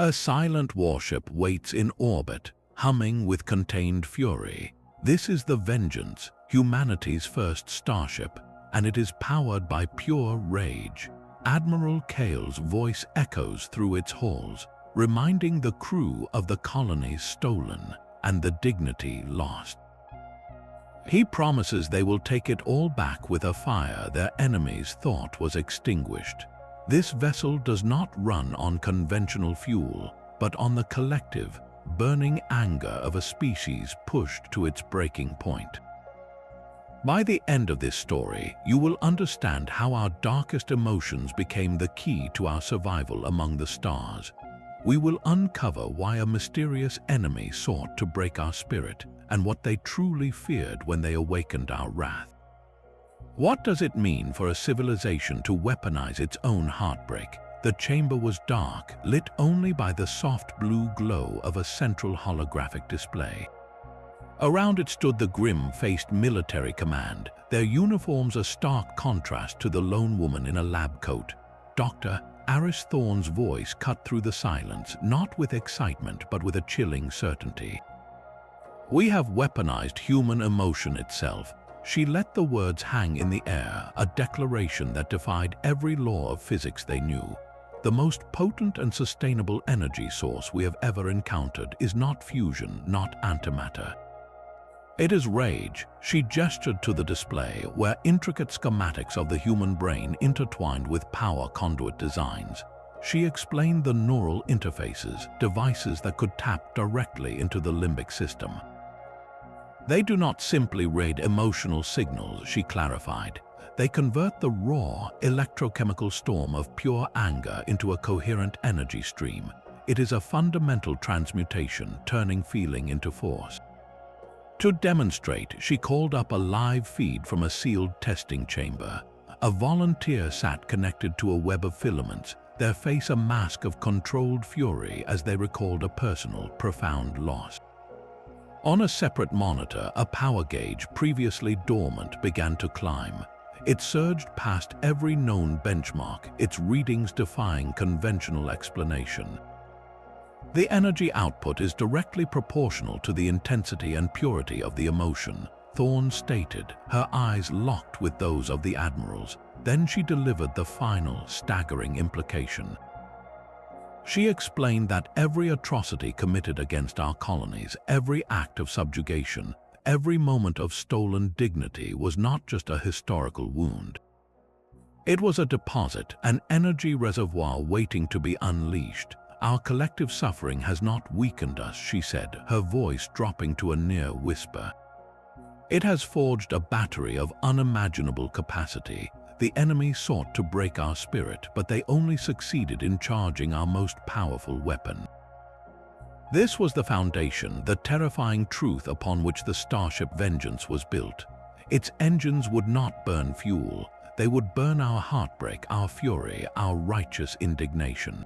A silent warship waits in orbit, humming with contained fury. This is the Vengeance, humanity's first starship, and it is powered by pure rage. Admiral Kale's voice echoes through its halls, reminding the crew of the colonies stolen and the dignity lost. He promises they will take it all back with a fire their enemies thought was extinguished. This vessel does not run on conventional fuel, but on the collective, burning anger of a species pushed to its breaking point. By the end of this story, you will understand how our darkest emotions became the key to our survival among the stars. We will uncover why a mysterious enemy sought to break our spirit and what they truly feared when they awakened our wrath. What does it mean for a civilization to weaponize its own heartbreak? The chamber was dark, lit only by the soft blue glow of a central holographic display. Around it stood the grim-faced military command, their uniforms a stark contrast to the lone woman in a lab coat. Dr. Aris Thorne's voice cut through the silence, not with excitement but with a chilling certainty. "We have weaponized human emotion itself." She let the words hang in the air, a declaration that defied every law of physics they knew. The most potent and sustainable energy source we have ever encountered is not fusion, not antimatter. It is rage. She gestured to the display, where intricate schematics of the human brain intertwined with power conduit designs. She explained the neural interfaces, devices that could tap directly into the limbic system. They do not simply read emotional signals, she clarified. They convert the raw, electrochemical storm of pure anger into a coherent energy stream. It is a fundamental transmutation, turning feeling into force. To demonstrate, she called up a live feed from a sealed testing chamber. A volunteer sat connected to a web of filaments, their face a mask of controlled fury as they recalled a personal, profound loss. On a separate monitor, a power gauge, previously dormant, began to climb. It surged past every known benchmark, its readings defying conventional explanation. The energy output is directly proportional to the intensity and purity of the emotion, Thorne stated, her eyes locked with those of the admirals. Then she delivered the final, staggering implication. She explained that every atrocity committed against our colonies, every act of subjugation, every moment of stolen dignity was not just a historical wound. It was a deposit, an energy reservoir waiting to be unleashed. Our collective suffering has not weakened us, she said, her voice dropping to a near whisper. It has forged a battery of unimaginable capacity. The enemy sought to break our spirit, but they only succeeded in charging our most powerful weapon. This was the foundation, the terrifying truth upon which the Starship Vengeance was built. Its engines would not burn fuel. They would burn our heartbreak, our fury, our righteous indignation.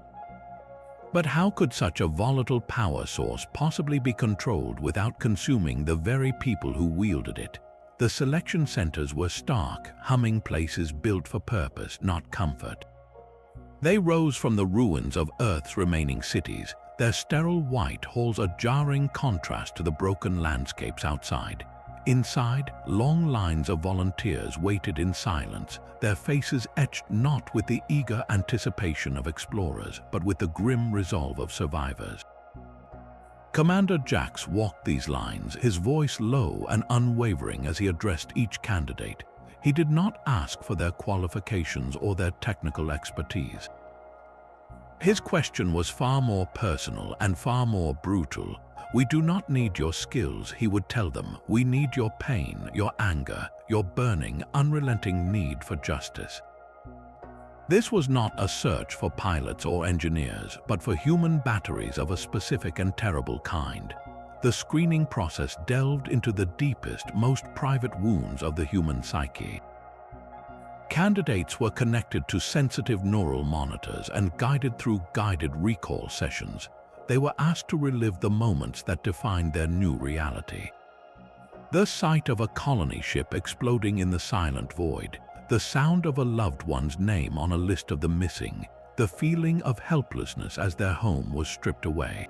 But how could such a volatile power source possibly be controlled without consuming the very people who wielded it? The selection centers were stark, humming places built for purpose, not comfort. They rose from the ruins of Earth's remaining cities. Their sterile white halls a jarring contrast to the broken landscapes outside. Inside, long lines of volunteers waited in silence, their faces etched not with the eager anticipation of explorers, but with the grim resolve of survivors. Commander Jax walked these lines, his voice low and unwavering as he addressed each candidate. He did not ask for their qualifications or their technical expertise. His question was far more personal and far more brutal. "We do not need your skills," he would tell them. "We need your pain, your anger, your burning, unrelenting need for justice." This was not a search for pilots or engineers, but for human batteries of a specific and terrible kind. The screening process delved into the deepest, most private wounds of the human psyche. Candidates were connected to sensitive neural monitors and guided through guided recall sessions. They were asked to relive the moments that defined their new reality. The sight of a colony ship exploding in the silent void, the sound of a loved one's name on a list of the missing, the feeling of helplessness as their home was stripped away.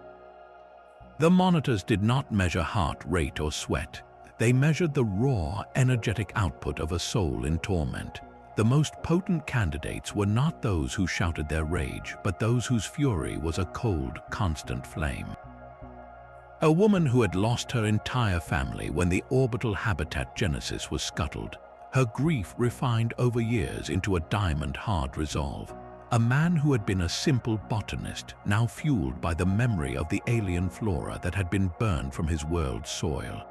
The monitors did not measure heart rate or sweat. They measured the raw, energetic output of a soul in torment. The most potent candidates were not those who shouted their rage, but those whose fury was a cold, constant flame. A woman who had lost her entire family when the orbital habitat Genesis was scuttled, her grief refined over years into a diamond-hard resolve. A man who had been a simple botanist, now fueled by the memory of the alien flora that had been burned from his world's soil.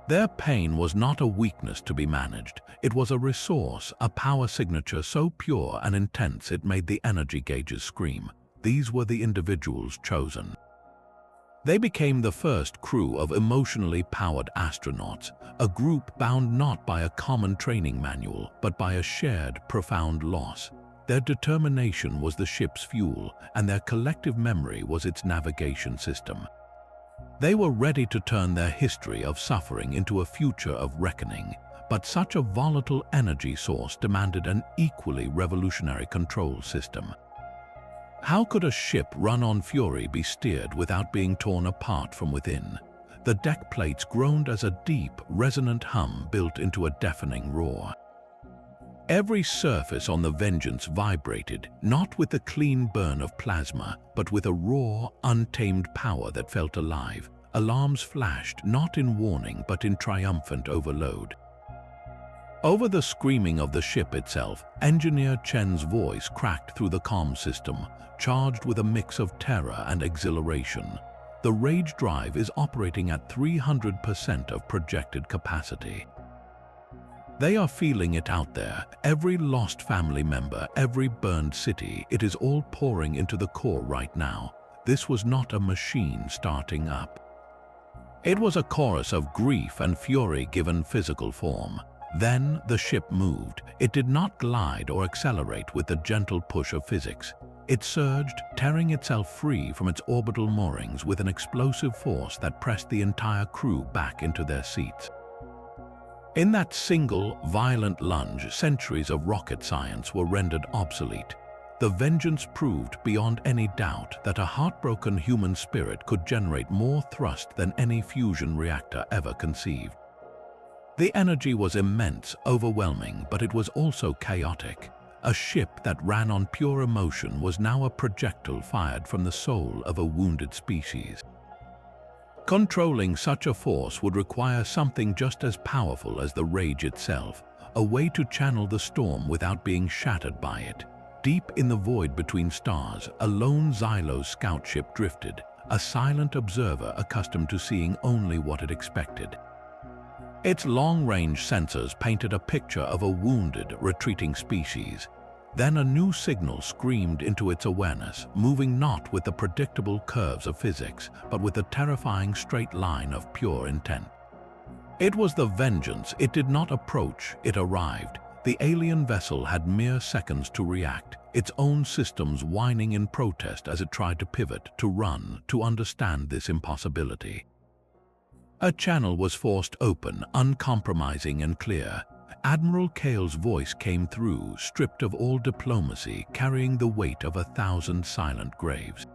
Their pain was not a weakness to be managed. It was a resource, a power signature so pure and intense it made the energy gauges scream. These were the individuals chosen. They became the first crew of emotionally powered astronauts, a group bound not by a common training manual, but by a shared, profound loss. Their determination was the ship's fuel, and their collective memory was its navigation system. They were ready to turn their history of suffering into a future of reckoning, but such a volatile energy source demanded an equally revolutionary control system. How could a ship run on fury be steered without being torn apart from within? The deck plates groaned as a deep, resonant hum built into a deafening roar. Every surface on the Vengeance vibrated, not with the clean burn of plasma, but with a raw, untamed power that felt alive. Alarms flashed, not in warning, but in triumphant overload. Over the screaming of the ship itself, Engineer Chen's voice cracked through the comm system, charged with a mix of terror and exhilaration. The rage drive is operating at 300% of projected capacity. They are feeling it out there. Every lost family member, every burned city, it is all pouring into the core right now. This was not a machine starting up. It was a chorus of grief and fury given physical form. Then the ship moved. It did not glide or accelerate with the gentle push of physics. It surged, tearing itself free from its orbital moorings with an explosive force that pressed the entire crew back into their seats. In that single, violent lunge, centuries of rocket science were rendered obsolete. The Vengeance proved beyond any doubt that a heartbroken human spirit could generate more thrust than any fusion reactor ever conceived. The energy was immense, overwhelming, but it was also chaotic. A ship that ran on pure emotion was now a projectile fired from the soul of a wounded species. Controlling such a force would require something just as powerful as the rage itself, a way to channel the storm without being shattered by it. Deep in the void between stars, a lone Xylos scout ship drifted, a silent observer accustomed to seeing only what it expected. Its long-range sensors painted a picture of a wounded, retreating species. Then a new signal screamed into its awareness, moving not with the predictable curves of physics, but with a terrifying straight line of pure intent. It was the Vengeance. It did not approach, it arrived. The alien vessel had mere seconds to react, its own systems whining in protest as it tried to pivot, to run, to understand this impossibility. A channel was forced open, uncompromising and clear. Admiral Cale's voice came through, stripped of all diplomacy, carrying the weight of 1,000 silent graves.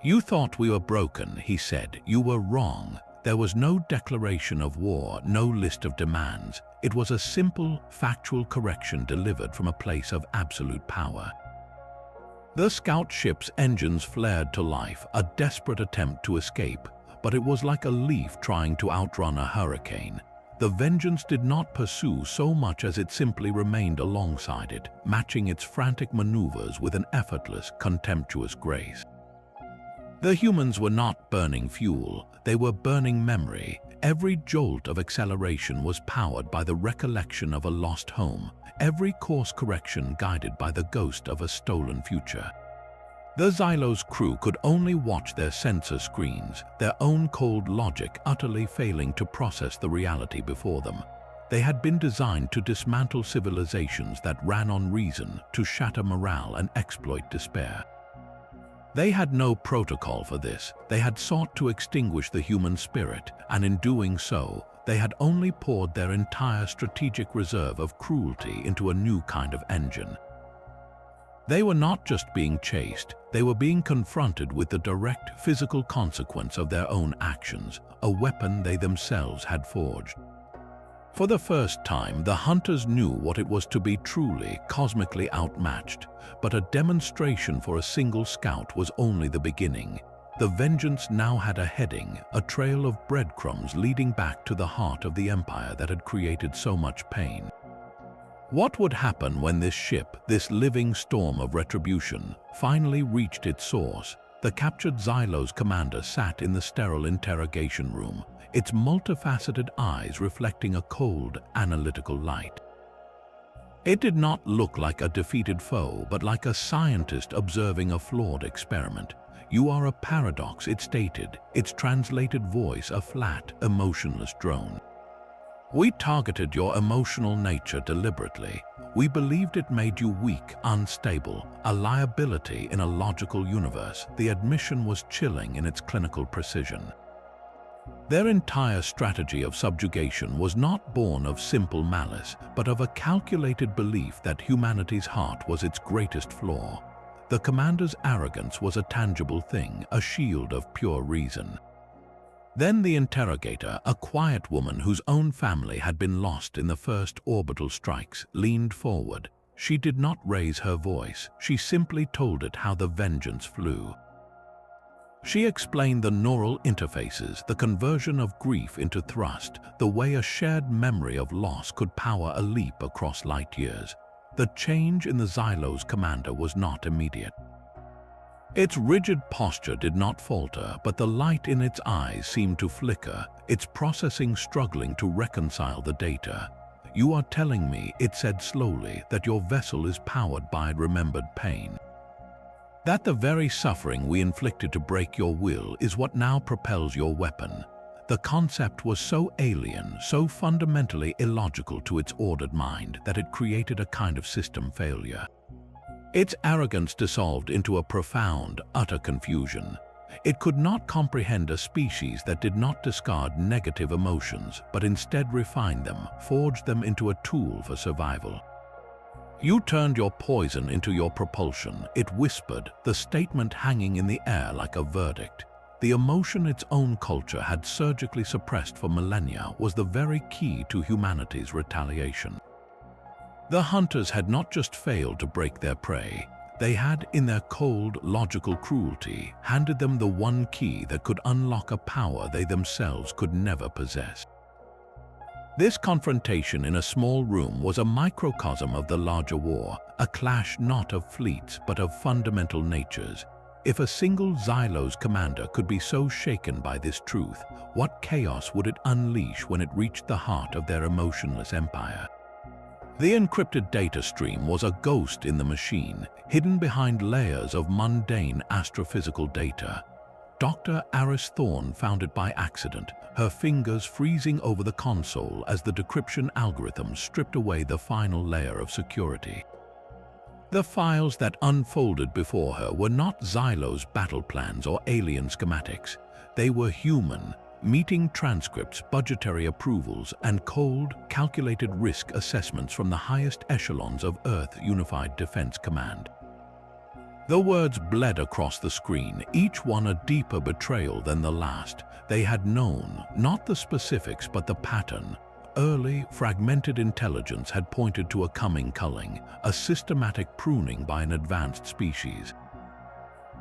"You thought we were broken," he said. "You were wrong. There was no declaration of war, no list of demands. It was a simple, factual correction delivered from a place of absolute power." The scout ship's engines flared to life, a desperate attempt to escape, but it was like a leaf trying to outrun a hurricane. The Vengeance did not pursue so much as it simply remained alongside it, matching its frantic maneuvers with an effortless, contemptuous grace. The humans were not burning fuel, they were burning memory. Every jolt of acceleration was powered by the recollection of a lost home, every course correction guided by the ghost of a stolen future. The Xylos crew could only watch their sensor screens, their own cold logic utterly failing to process the reality before them. They had been designed to dismantle civilizations that ran on reason, to shatter morale and exploit despair. They had no protocol for this. They had sought to extinguish the human spirit, and in doing so, they had only poured their entire strategic reserve of cruelty into a new kind of engine. They were not just being chased, they were being confronted with the direct physical consequence of their own actions, a weapon they themselves had forged. For the first time, the hunters knew what it was to be truly, cosmically outmatched, but a demonstration for a single scout was only the beginning. The vengeance now had a heading, a trail of breadcrumbs leading back to the heart of the empire that had created so much pain. What would happen when this ship, this living storm of retribution, finally reached its source? The captured Xylos commander sat in the sterile interrogation room, its multifaceted eyes reflecting a cold, analytical light. It did not look like a defeated foe, but like a scientist observing a flawed experiment. "You are a paradox," it stated, its translated voice a flat, emotionless drone. "We targeted your emotional nature deliberately. We believed it made you weak, unstable, a liability in a logical universe." The admission was chilling in its clinical precision. Their entire strategy of subjugation was not born of simple malice, but of a calculated belief that humanity's heart was its greatest flaw. The commander's arrogance was a tangible thing, a shield of pure reason. Then the interrogator, a quiet woman whose own family had been lost in the first orbital strikes, leaned forward. She did not raise her voice, she simply told it how the vengeance flew. She explained the neural interfaces, the conversion of grief into thrust, the way a shared memory of loss could power a leap across light years. The change in the Xylos commander was not immediate. Its rigid posture did not falter, but the light in its eyes seemed to flicker, its processing struggling to reconcile the data. "You are telling me," it said slowly, "that your vessel is powered by remembered pain. That the very suffering we inflicted to break your will is what now propels your weapon." The concept was so alien, so fundamentally illogical to its ordered mind, that it created a kind of system failure. Its arrogance dissolved into a profound, utter confusion. It could not comprehend a species that did not discard negative emotions, but instead refined them, forged them into a tool for survival. "You turned your poison into your propulsion," it whispered, the statement hanging in the air like a verdict. The emotion its own culture had surgically suppressed for millennia was the very key to humanity's retaliation. The hunters had not just failed to break their prey, they had, in their cold, logical cruelty, handed them the one key that could unlock a power they themselves could never possess. This confrontation in a small room was a microcosm of the larger war, a clash not of fleets but of fundamental natures. If a single Xylos commander could be so shaken by this truth, what chaos would it unleash when it reached the heart of their emotionless empire? The encrypted data stream was a ghost in the machine, hidden behind layers of mundane astrophysical data. Dr. Aris Thorne found it by accident, her fingers freezing over the console as the decryption algorithm stripped away the final layer of security. The files that unfolded before her were not Xylos battle plans or alien schematics. They were human, meeting transcripts, budgetary approvals, and cold, calculated risk assessments from the highest echelons of Earth Unified Defense Command. The words bled across the screen, each one a deeper betrayal than the last. They had known, not the specifics but the pattern. Early, fragmented intelligence had pointed to a coming culling, a systematic pruning by an advanced species.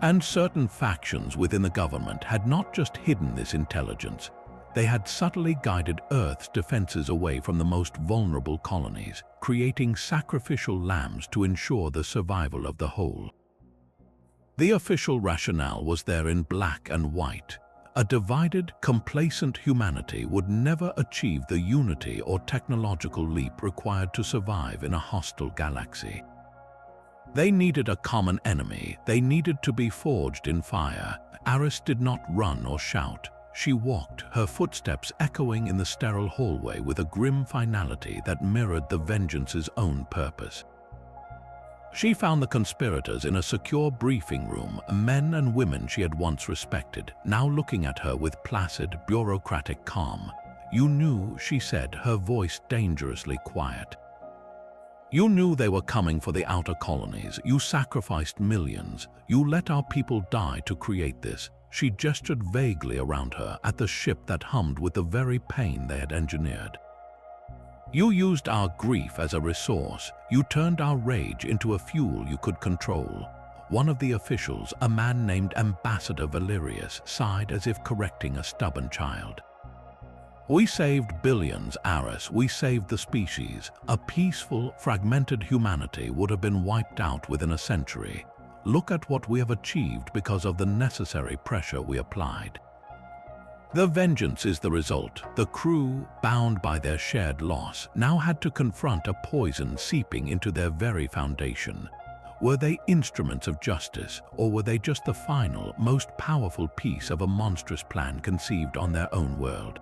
And certain factions within the government had not just hidden this intelligence, they had subtly guided Earth's defenses away from the most vulnerable colonies, creating sacrificial lambs to ensure the survival of the whole. The official rationale was there in black and white. A divided, complacent humanity would never achieve the unity or technological leap required to survive in a hostile galaxy. They needed a common enemy. They needed to be forged in fire. Aris did not run or shout. She walked, her footsteps echoing in the sterile hallway with a grim finality that mirrored the vengeance's own purpose. She found the conspirators in a secure briefing room, men and women she had once respected, now looking at her with placid, bureaucratic calm. "You knew," she said, her voice dangerously quiet. You knew they were coming for the outer colonies. You sacrificed millions. You let our people die to create this. She gestured vaguely around her at the ship that hummed with the very pain they had engineered. You used our grief as a resource. You turned our rage into a fuel you could control. One of the officials, a man named Ambassador Valerius, sighed as if correcting a stubborn child. We saved billions, Aris. We saved the species. A peaceful, fragmented humanity would have been wiped out within a century. Look at what we have achieved because of the necessary pressure we applied. The vengeance is the result. The crew, bound by their shared loss, now had to confront a poison seeping into their very foundation. Were they instruments of justice, or were they just the final, most powerful piece of a monstrous plan conceived on their own world?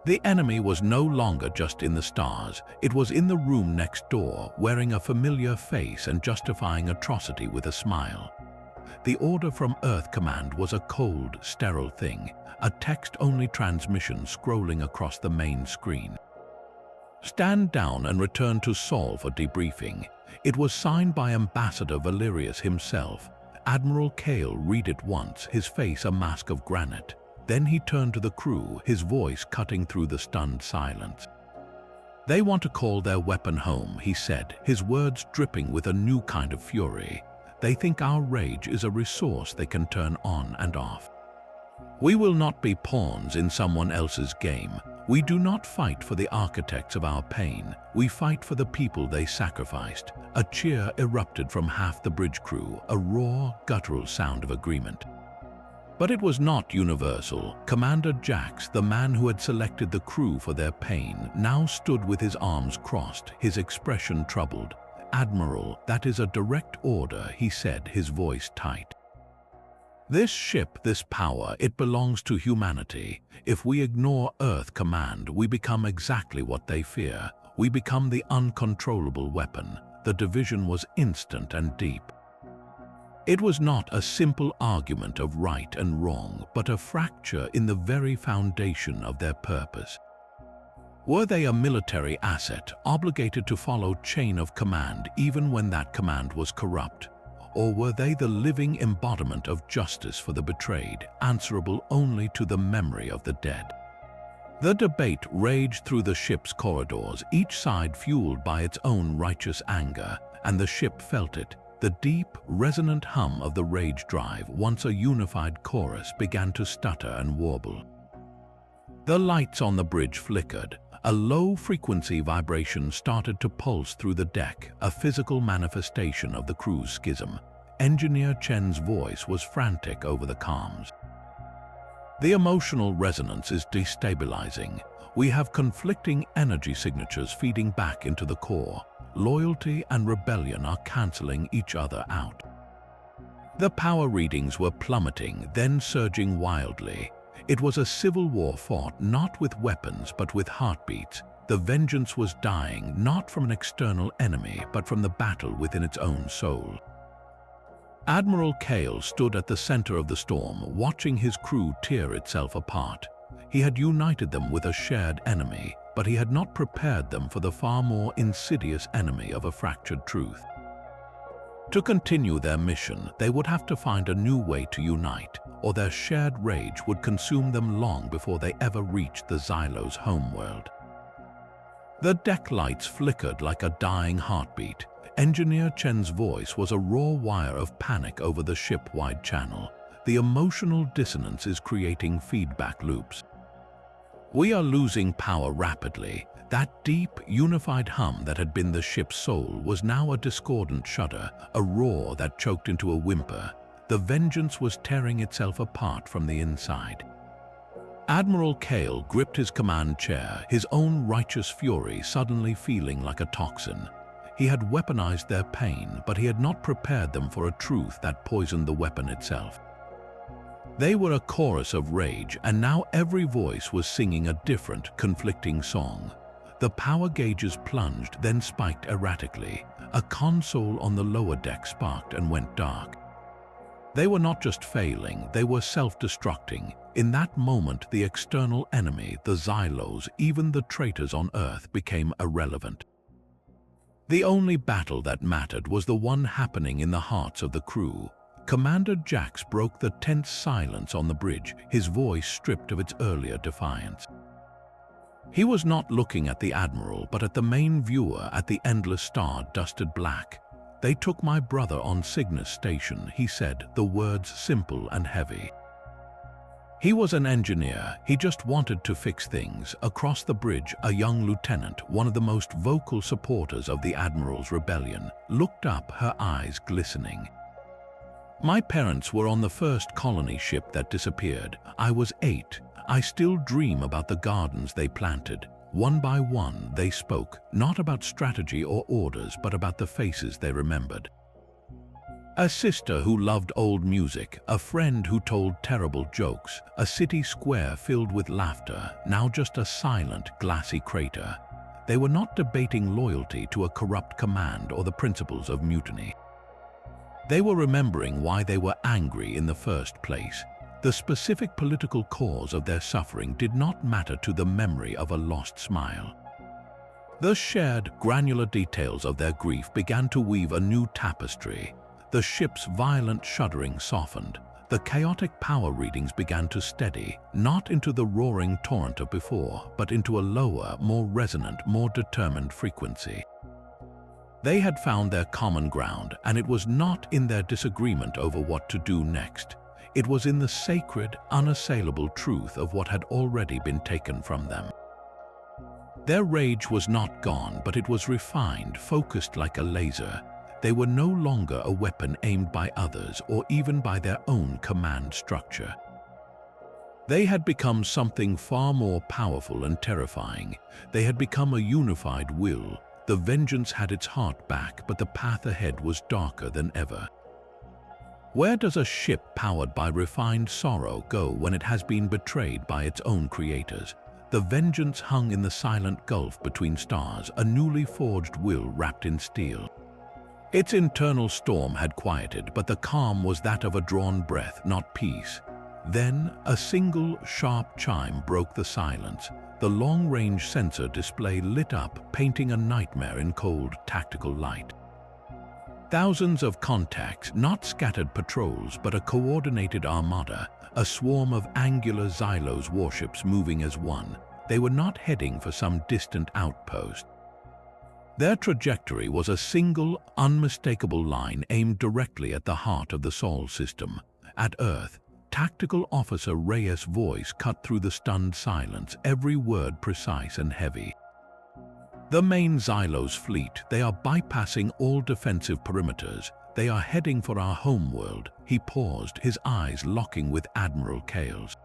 The enemy was no longer just in the stars. It was in the room next door, wearing a familiar face and justifying atrocity with a smile. The order from Earth Command was a cold, sterile thing, a text-only transmission scrolling across the main screen. Stand down and return to Sol for debriefing. It was signed by Ambassador Valerius himself. Admiral Kale read it once, his face a mask of granite. Then he turned to the crew, his voice cutting through the stunned silence. They want to call their weapon home, he said, his words dripping with a new kind of fury. They think our rage is a resource they can turn on and off. We will not be pawns in someone else's game. We do not fight for the architects of our pain. We fight for the people they sacrificed. A cheer erupted from half the bridge crew, a raw, guttural sound of agreement. But it was not universal. Commander Jax, the man who had selected the crew for their pain, now stood with his arms crossed, his expression troubled. "Admiral, that is a direct order," he said, his voice tight. "This ship, this power, it belongs to humanity. If we ignore Earth Command, we become exactly what they fear. We become the uncontrollable weapon." The division was instant and deep. It was not a simple argument of right and wrong, but a fracture in the very foundation of their purpose. Were they a military asset, obligated to follow chain of command even when that command was corrupt? Or were they the living embodiment of justice for the betrayed, answerable only to the memory of the dead? The debate raged through the ship's corridors, each side fueled by its own righteous anger, and the ship felt it. The deep, resonant hum of the rage drive, once a unified chorus, began to stutter and warble. The lights on the bridge flickered. A low-frequency vibration started to pulse through the deck, a physical manifestation of the crew's schism. Engineer Chen's voice was frantic over the comms. "The emotional resonance is destabilizing. We have conflicting energy signatures feeding back into the core. Loyalty and rebellion are canceling each other out." The power readings were plummeting, then surging wildly. It was a civil war fought not with weapons but with heartbeats. The vengeance was dying not from an external enemy but from the battle within its own soul. Admiral Kale stood at the center of the storm, watching his crew tear itself apart. He had united them with a shared enemy, but he had not prepared them for the far more insidious enemy of a fractured truth. To continue their mission, they would have to find a new way to unite, or their shared rage would consume them long before they ever reached the Xylo's homeworld. The deck lights flickered like a dying heartbeat. Engineer Chen's voice was a raw wire of panic over the ship-wide channel. The emotional dissonance is creating feedback loops. "We are losing power rapidly." That deep, unified hum that had been the ship's soul was now a discordant shudder, a roar that choked into a whimper. The vengeance was tearing itself apart from the inside. Admiral Kale gripped his command chair, his own righteous fury suddenly feeling like a toxin. He had weaponized their pain, but he had not prepared them for a truth that poisoned the weapon itself. They were a chorus of rage, and now every voice was singing a different, conflicting song. The power gauges plunged, then spiked erratically. A console on the lower deck sparked and went dark. They were not just failing, they were self-destructing. In that moment, the external enemy, the Xylos, even the traitors on Earth, became irrelevant. The only battle that mattered was the one happening in the hearts of the crew. Commander Jax broke the tense silence on the bridge, his voice stripped of its earlier defiance. He was not looking at the Admiral, but at the main viewer, at the endless star-dusted black. "They took my brother on Cygnus Station," he said, the words simple and heavy. He was an engineer, he just wanted to fix things. Across the bridge, a young lieutenant, one of the most vocal supporters of the Admiral's rebellion, looked up, her eyes glistening. "My parents were on the first colony ship that disappeared. I was 8. I still dream about the gardens they planted. One by one, they spoke, not about strategy or orders, but about the faces they remembered. A sister who loved old music, a friend who told terrible jokes, a city square filled with laughter, now just a silent, glassy crater. They were not debating loyalty to a corrupt command or the principles of mutiny. They were remembering why they were angry in the first place. The specific political cause of their suffering did not matter to the memory of a lost smile. The shared, granular details of their grief began to weave a new tapestry. The ship's violent shuddering softened. The chaotic power readings began to steady, not into the roaring torrent of before, but into a lower, more resonant, more determined frequency. They had found their common ground, and it was not in their disagreement over what to do next. It was in the sacred, unassailable truth of what had already been taken from them. Their rage was not gone, but it was refined, focused like a laser. They were no longer a weapon aimed by others or even by their own command structure. They had become something far more powerful and terrifying. They had become a unified will. The vengeance had its heart back, but the path ahead was darker than ever. Where does a ship powered by refined sorrow go when it has been betrayed by its own creators? The vengeance hung in the silent gulf between stars, a newly forged will wrapped in steel. Its internal storm had quieted, but the calm was that of a drawn breath, not peace. Then, a single, sharp chime broke the silence. The long-range sensor display lit up, painting a nightmare in cold, tactical light. Thousands of contacts, not scattered patrols, but a coordinated armada, a swarm of angular Xylos warships moving as one. They were not heading for some distant outpost. Their trajectory was a single, unmistakable line aimed directly at the heart of the Sol system. At Earth, Tactical Officer Reyes' voice cut through the stunned silence, every word precise and heavy. "The main Xylos fleet, they are bypassing all defensive perimeters. They are heading for our homeworld." He paused, his eyes locking with Admiral Kale's.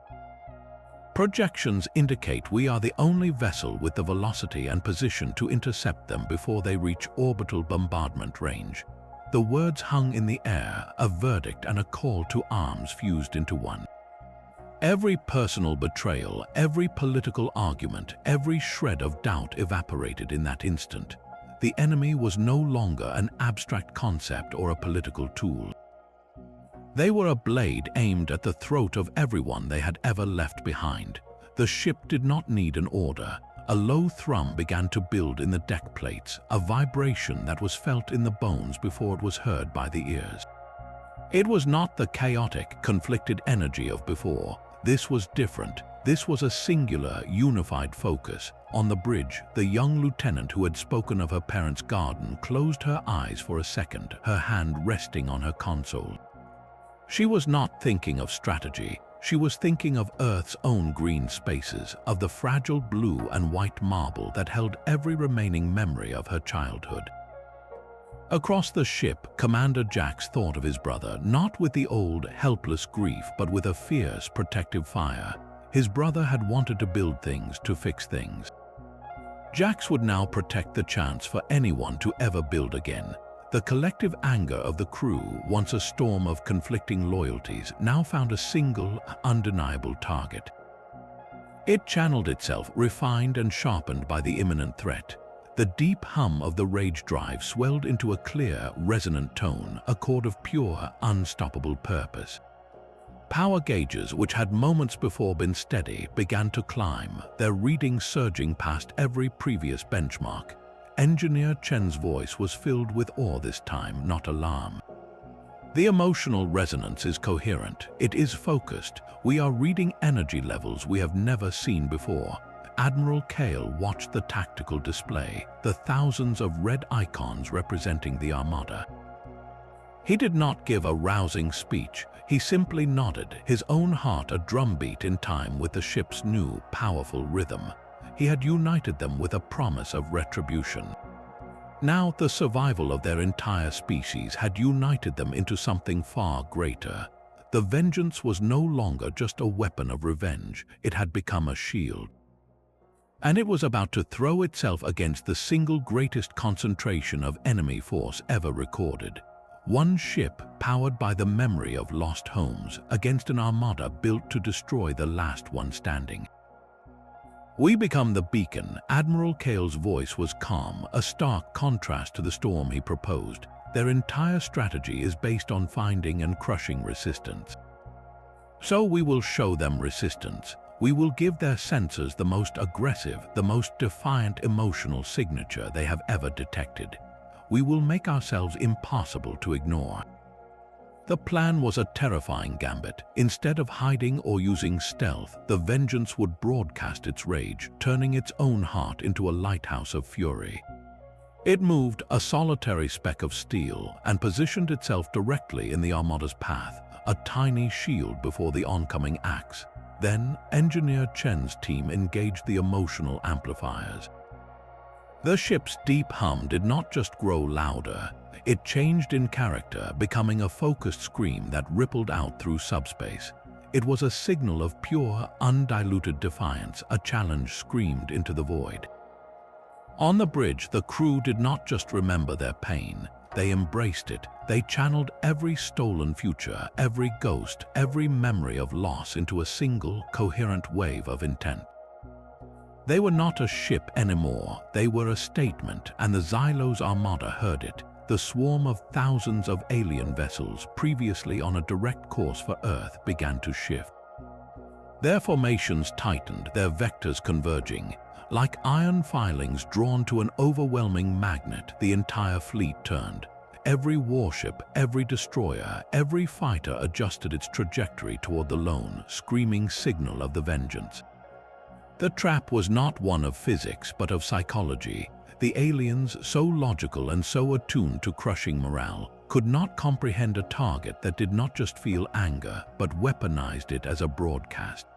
"Projections indicate we are the only vessel with the velocity and position to intercept them before they reach orbital bombardment range." The words hung in the air, a verdict and a call to arms fused into one. Every personal betrayal, every political argument, every shred of doubt evaporated in that instant. The enemy was no longer an abstract concept or a political tool. They were a blade aimed at the throat of everyone they had ever left behind. The ship did not need an order. A low thrum began to build in the deck plates, a vibration that was felt in the bones before it was heard by the ears. It was not the chaotic, conflicted energy of before. This was different. This was a singular, unified focus. On the bridge, the young lieutenant who had spoken of her parents' garden closed her eyes for a second, her hand resting on her console. She was not thinking of strategy. She was thinking of Earth's own green spaces, of the fragile blue and white marble that held every remaining memory of her childhood. Across the ship, Commander Jax thought of his brother, not with the old, helpless grief, but with a fierce, protective fire. His brother had wanted to build things, to fix things. Jax would now protect the chance for anyone to ever build again. The collective anger of the crew, once a storm of conflicting loyalties, now found a single, undeniable target. It channeled itself, refined and sharpened by the imminent threat. The deep hum of the rage drive swelled into a clear, resonant tone, a chord of pure, unstoppable purpose. Power gauges, which had moments before been steady, began to climb, their readings surging past every previous benchmark. Engineer Chen's voice was filled with awe this time, not alarm. The emotional resonance is coherent. It is focused. We are reading energy levels we have never seen before. Admiral Kale watched the tactical display, the thousands of red icons representing the armada. He did not give a rousing speech. He simply nodded, his own heart a drumbeat in time with the ship's new, powerful rhythm. He had united them with a promise of retribution. Now the survival of their entire species had united them into something far greater. The vengeance was no longer just a weapon of revenge, it had become a shield. And it was about to throw itself against the single greatest concentration of enemy force ever recorded. One ship, powered by the memory of lost homes, against an armada built to destroy the last one standing. "We become the beacon." Admiral Kale's voice was calm, a stark contrast to the storm he proposed. Their entire strategy is based on finding and crushing resistance. So we will show them resistance. We will give their sensors the most aggressive, the most defiant emotional signature they have ever detected. We will make ourselves impossible to ignore. The plan was a terrifying gambit. Instead of hiding or using stealth, the vengeance would broadcast its rage, turning its own heart into a lighthouse of fury. It moved, a solitary speck of steel, and positioned itself directly in the armada's path, a tiny shield before the oncoming axe. Then, Engineer Chen's team engaged the emotional amplifiers. The ship's deep hum did not just grow louder. It changed in character, becoming a focused scream that rippled out through subspace. It was a signal of pure, undiluted defiance, a challenge screamed into the void. On the bridge, the crew did not just remember their pain. They embraced it. They channeled every stolen future, every ghost, every memory of loss into a single, coherent wave of intent. They were not a ship anymore. They were a statement, and the Xylo's armada heard it. The swarm of thousands of alien vessels previously on a direct course for Earth began to shift. Their formations tightened, their vectors converging. Like iron filings drawn to an overwhelming magnet, the entire fleet turned. Every warship, every destroyer, every fighter adjusted its trajectory toward the lone, screaming signal of the vengeance. The trap was not one of physics, but of psychology. The aliens, so logical and so attuned to crushing morale, could not comprehend a target that did not just feel anger, but weaponized it as a broadcast.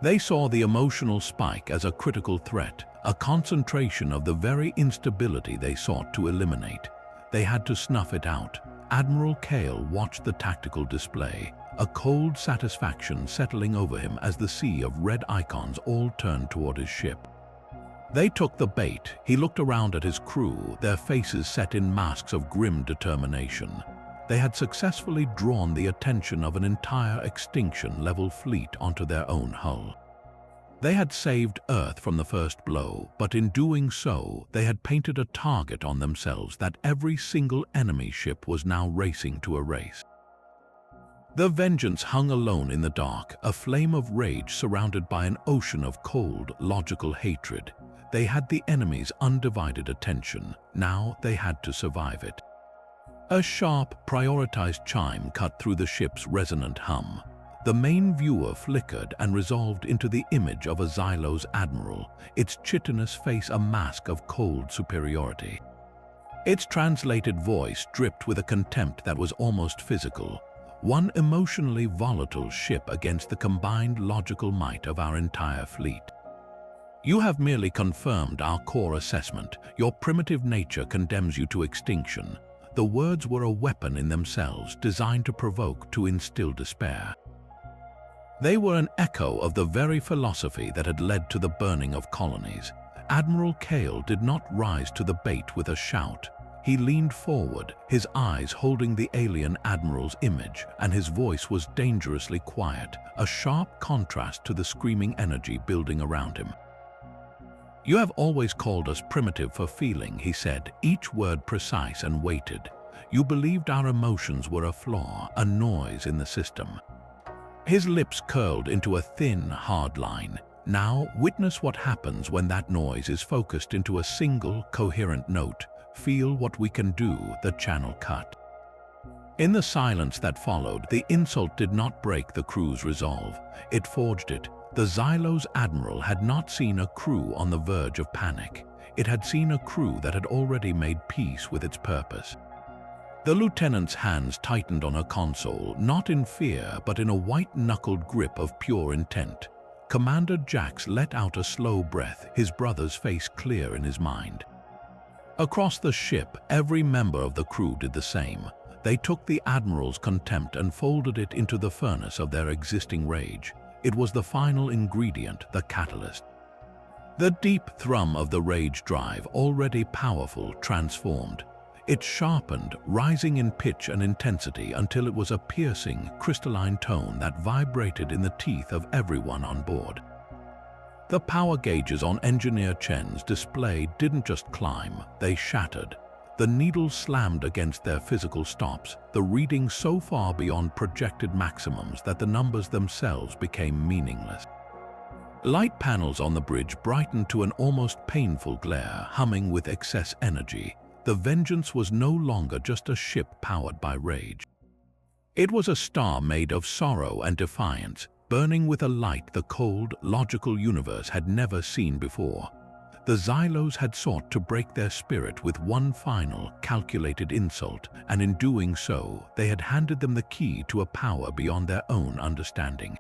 They saw the emotional spike as a critical threat, a concentration of the very instability they sought to eliminate. They had to snuff it out. Admiral Kale watched the tactical display, a cold satisfaction settling over him as the sea of red icons all turned toward his ship. They took the bait. He looked around at his crew, their faces set in masks of grim determination. They had successfully drawn the attention of an entire extinction-level fleet onto their own hull. They had saved Earth from the first blow, but in doing so, they had painted a target on themselves that every single enemy ship was now racing to erase. The vengeance hung alone in the dark, a flame of rage surrounded by an ocean of cold, logical hatred. They had the enemy's undivided attention. Now they had to survive it. A sharp, prioritized chime cut through the ship's resonant hum. The main viewer flickered and resolved into the image of a Xylo's admiral, its chitinous face a mask of cold superiority. Its translated voice dripped with a contempt that was almost physical. One emotionally volatile ship against the combined logical might of our entire fleet. You have merely confirmed our core assessment. Your primitive nature condemns you to extinction. The words were a weapon in themselves, designed to provoke, to instill despair. They were an echo of the very philosophy that had led to the burning of colonies. Admiral Kale did not rise to the bait with a shout. He leaned forward, his eyes holding the alien admiral's image, and his voice was dangerously quiet, a sharp contrast to the screaming energy building around him. "You have always called us primitive for feeling," he said, each word precise and weighted. "You believed our emotions were a flaw, a noise in the system." His lips curled into a thin, hard line. Now, witness what happens when that noise is focused into a single, coherent note. Feel what we can do, the channel cut. In the silence that followed, the insult did not break the crew's resolve. It forged it. The Xylo's admiral had not seen a crew on the verge of panic. It had seen a crew that had already made peace with its purpose. The lieutenant's hands tightened on her console, not in fear, but in a white-knuckled grip of pure intent. Commander Jax let out a slow breath, his brother's face clear in his mind. Across the ship, every member of the crew did the same. They took the admiral's contempt and folded it into the furnace of their existing rage. It was the final ingredient, the catalyst. The deep thrum of the rage drive, already powerful, transformed. It sharpened, rising in pitch and intensity until it was a piercing, crystalline tone that vibrated in the teeth of everyone on board. The power gauges on Engineer Chen's display didn't just climb, they shattered. The needles slammed against their physical stops, the reading so far beyond projected maximums that the numbers themselves became meaningless. Light panels on the bridge brightened to an almost painful glare, humming with excess energy. The Vengeance was no longer just a ship powered by rage. It was a star made of sorrow and defiance, burning with a light the cold, logical universe had never seen before. The Xylos had sought to break their spirit with one final, calculated insult, and in doing so, they had handed them the key to a power beyond their own understanding.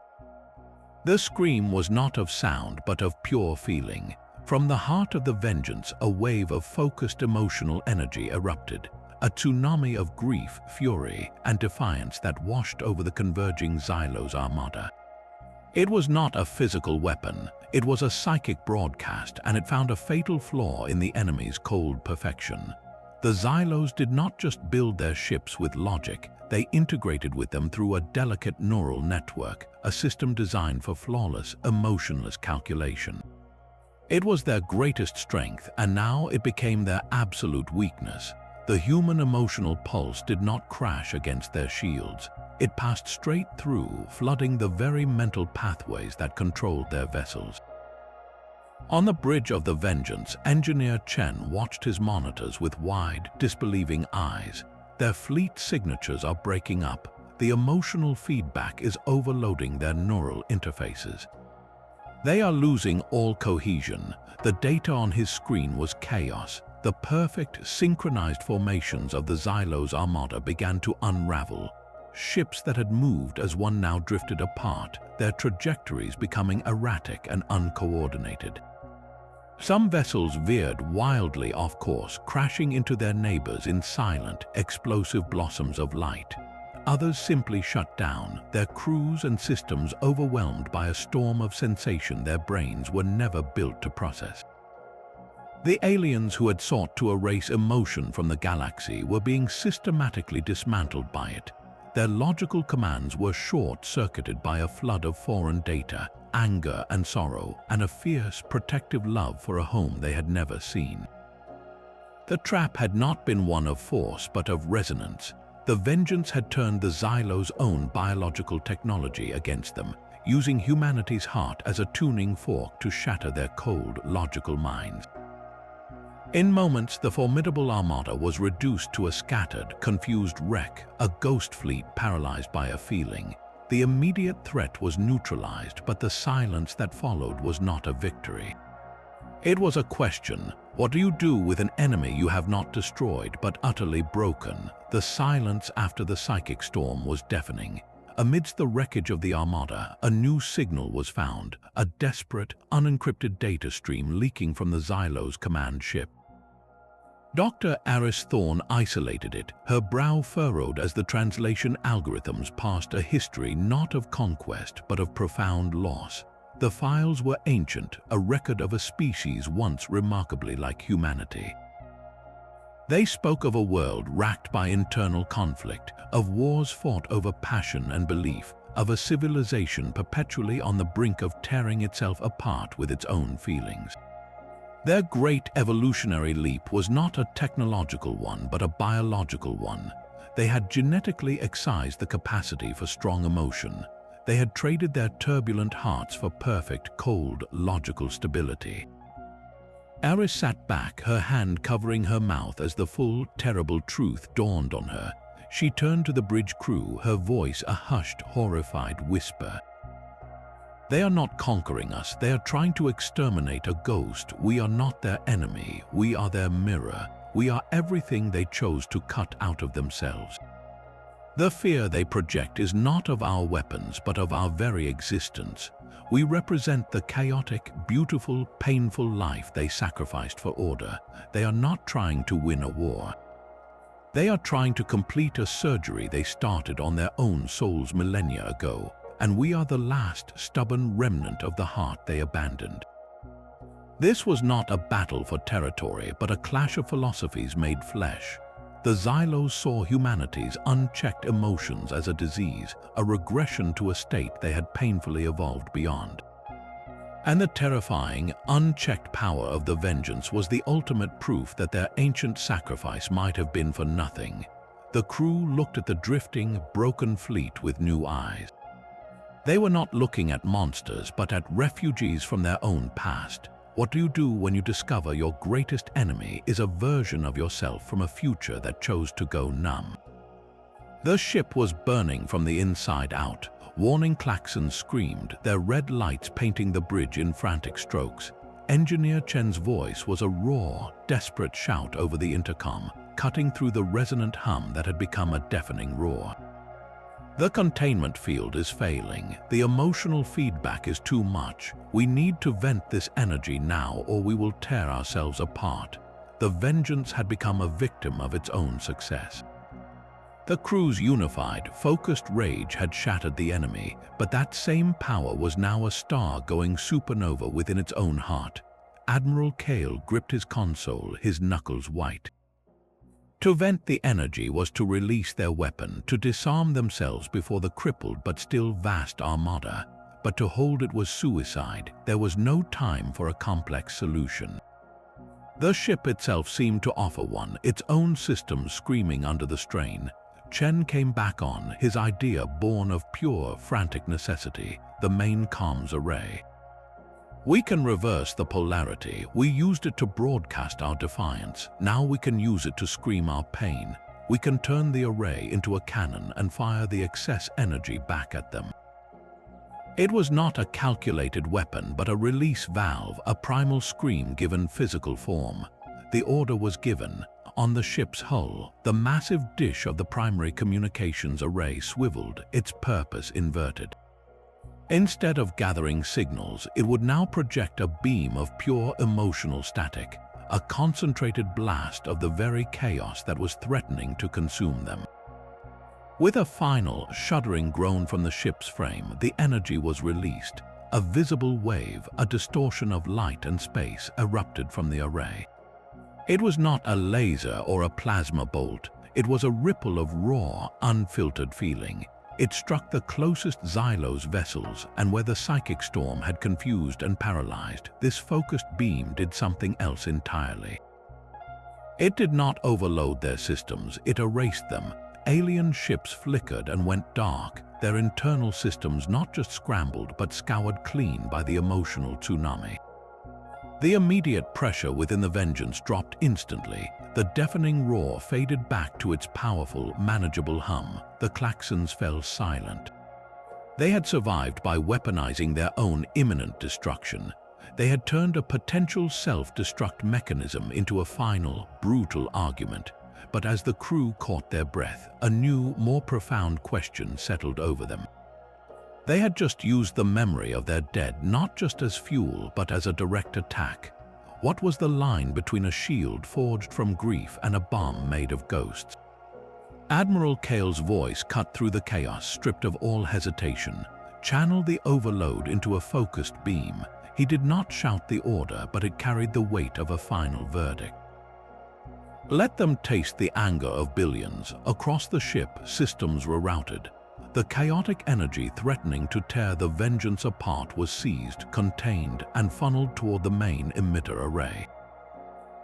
The scream was not of sound, but of pure feeling. From the heart of the Vengeance, a wave of focused emotional energy erupted, a tsunami of grief, fury, and defiance that washed over the converging Xylos armada. It was not a physical weapon, it was a psychic broadcast, and it found a fatal flaw in the enemy's cold perfection. The Xylos did not just build their ships with logic, they integrated with them through a delicate neural network, a system designed for flawless, emotionless calculation. It was their greatest strength, and now it became their absolute weakness. The human emotional pulse did not crash against their shields. It passed straight through, flooding the very mental pathways that controlled their vessels. On the bridge of the Vengeance, Engineer Chen watched his monitors with wide, disbelieving eyes. Their fleet signatures are breaking up. The emotional feedback is overloading their neural interfaces. They are losing all cohesion. The data on his screen was chaos. The perfect, synchronized formations of the Xylos armada began to unravel. Ships that had moved as one now drifted apart, their trajectories becoming erratic and uncoordinated. Some vessels veered wildly off course, crashing into their neighbors in silent, explosive blossoms of light. Others simply shut down, their crews and systems overwhelmed by a storm of sensation their brains were never built to process. The aliens who had sought to erase emotion from the galaxy were being systematically dismantled by it. Their logical commands were short-circuited by a flood of foreign data, anger and sorrow, and a fierce, protective love for a home they had never seen. The trap had not been one of force, but of resonance. The Vengeance had turned the Xylos' own biological technology against them, using humanity's heart as a tuning fork to shatter their cold, logical minds. In moments, the formidable armada was reduced to a scattered, confused wreck, a ghost fleet paralyzed by a feeling. The immediate threat was neutralized, but the silence that followed was not a victory. It was a question. What do you do with an enemy you have not destroyed but utterly broken? The silence after the psychic storm was deafening. Amidst the wreckage of the armada, a new signal was found, a desperate, unencrypted data stream leaking from the Xylos command ship. Dr. Aris Thorne isolated it, her brow furrowed as the translation algorithms passed a history not of conquest but of profound loss. The files were ancient, a record of a species once remarkably like humanity. They spoke of a world racked by internal conflict, of wars fought over passion and belief, of a civilization perpetually on the brink of tearing itself apart with its own feelings. Their great evolutionary leap was not a technological one, but a biological one. They had genetically excised the capacity for strong emotion. They had traded their turbulent hearts for perfect, cold, logical stability. Eris sat back, her hand covering her mouth as the full, terrible truth dawned on her. She turned to the bridge crew, her voice a hushed, horrified whisper. "They are not conquering us. They are trying to exterminate a ghost. We are not their enemy. We are their mirror. We are everything they chose to cut out of themselves. The fear they project is not of our weapons, but of our very existence. We represent the chaotic, beautiful, painful life they sacrificed for order. They are not trying to win a war. They are trying to complete a surgery they started on their own souls millennia ago, and we are the last stubborn remnant of the heart they abandoned." This was not a battle for territory, but a clash of philosophies made flesh. The Xylos saw humanity's unchecked emotions as a disease, a regression to a state they had painfully evolved beyond. And the terrifying, unchecked power of the vengeance was the ultimate proof that their ancient sacrifice might have been for nothing. The crew looked at the drifting, broken fleet with new eyes. They were not looking at monsters, but at refugees from their own past. What do you do when you discover your greatest enemy is a version of yourself from a future that chose to go numb? The ship was burning from the inside out. Warning klaxons screamed, their red lights painting the bridge in frantic strokes. Engineer Chen's voice was a raw, desperate shout over the intercom, cutting through the resonant hum that had become a deafening roar. "The containment field is failing. The emotional feedback is too much. We need to vent this energy now or we will tear ourselves apart." The vengeance had become a victim of its own success. The crew's unified, focused rage had shattered the enemy, but that same power was now a star going supernova within its own heart. Admiral Kale gripped his console, his knuckles white. To vent the energy was to release their weapon, to disarm themselves before the crippled but still vast armada. But to hold it was suicide. There was no time for a complex solution. The ship itself seemed to offer one, its own systems screaming under the strain. Chen came back on, his idea born of pure, frantic necessity, the main comms array. "We can reverse the polarity. We used it to broadcast our defiance. Now we can use it to scream our pain. We can turn the array into a cannon and fire the excess energy back at them." It was not a calculated weapon, but a release valve, a primal scream given physical form. The order was given. On the ship's hull, the massive dish of the primary communications array swiveled, its purpose inverted. Instead of gathering signals, it would now project a beam of pure emotional static, a concentrated blast of the very chaos that was threatening to consume them. With a final, shuddering groan from the ship's frame, the energy was released. A visible wave, a distortion of light and space, erupted from the array. It was not a laser or a plasma bolt. It was a ripple of raw, unfiltered feeling. It struck the closest Xylos vessels, and where the psychic storm had confused and paralyzed, this focused beam did something else entirely. It did not overload their systems, it erased them. Alien ships flickered and went dark, their internal systems not just scrambled but scoured clean by the emotional tsunami. The immediate pressure within the vengeance dropped instantly. The deafening roar faded back to its powerful, manageable hum. The klaxons fell silent. They had survived by weaponizing their own imminent destruction. They had turned a potential self-destruct mechanism into a final, brutal argument. But as the crew caught their breath, a new, more profound question settled over them. They had just used the memory of their dead not just as fuel, but as a direct attack. What was the line between a shield forged from grief and a bomb made of ghosts? Admiral Kale's voice cut through the chaos, stripped of all hesitation. Channel the overload into a focused beam. He did not shout the order, but it carried the weight of a final verdict. Let them taste the anger of billions. Across the ship, systems were routed. The chaotic energy threatening to tear the vengeance apart was seized, contained, and funneled toward the main emitter array.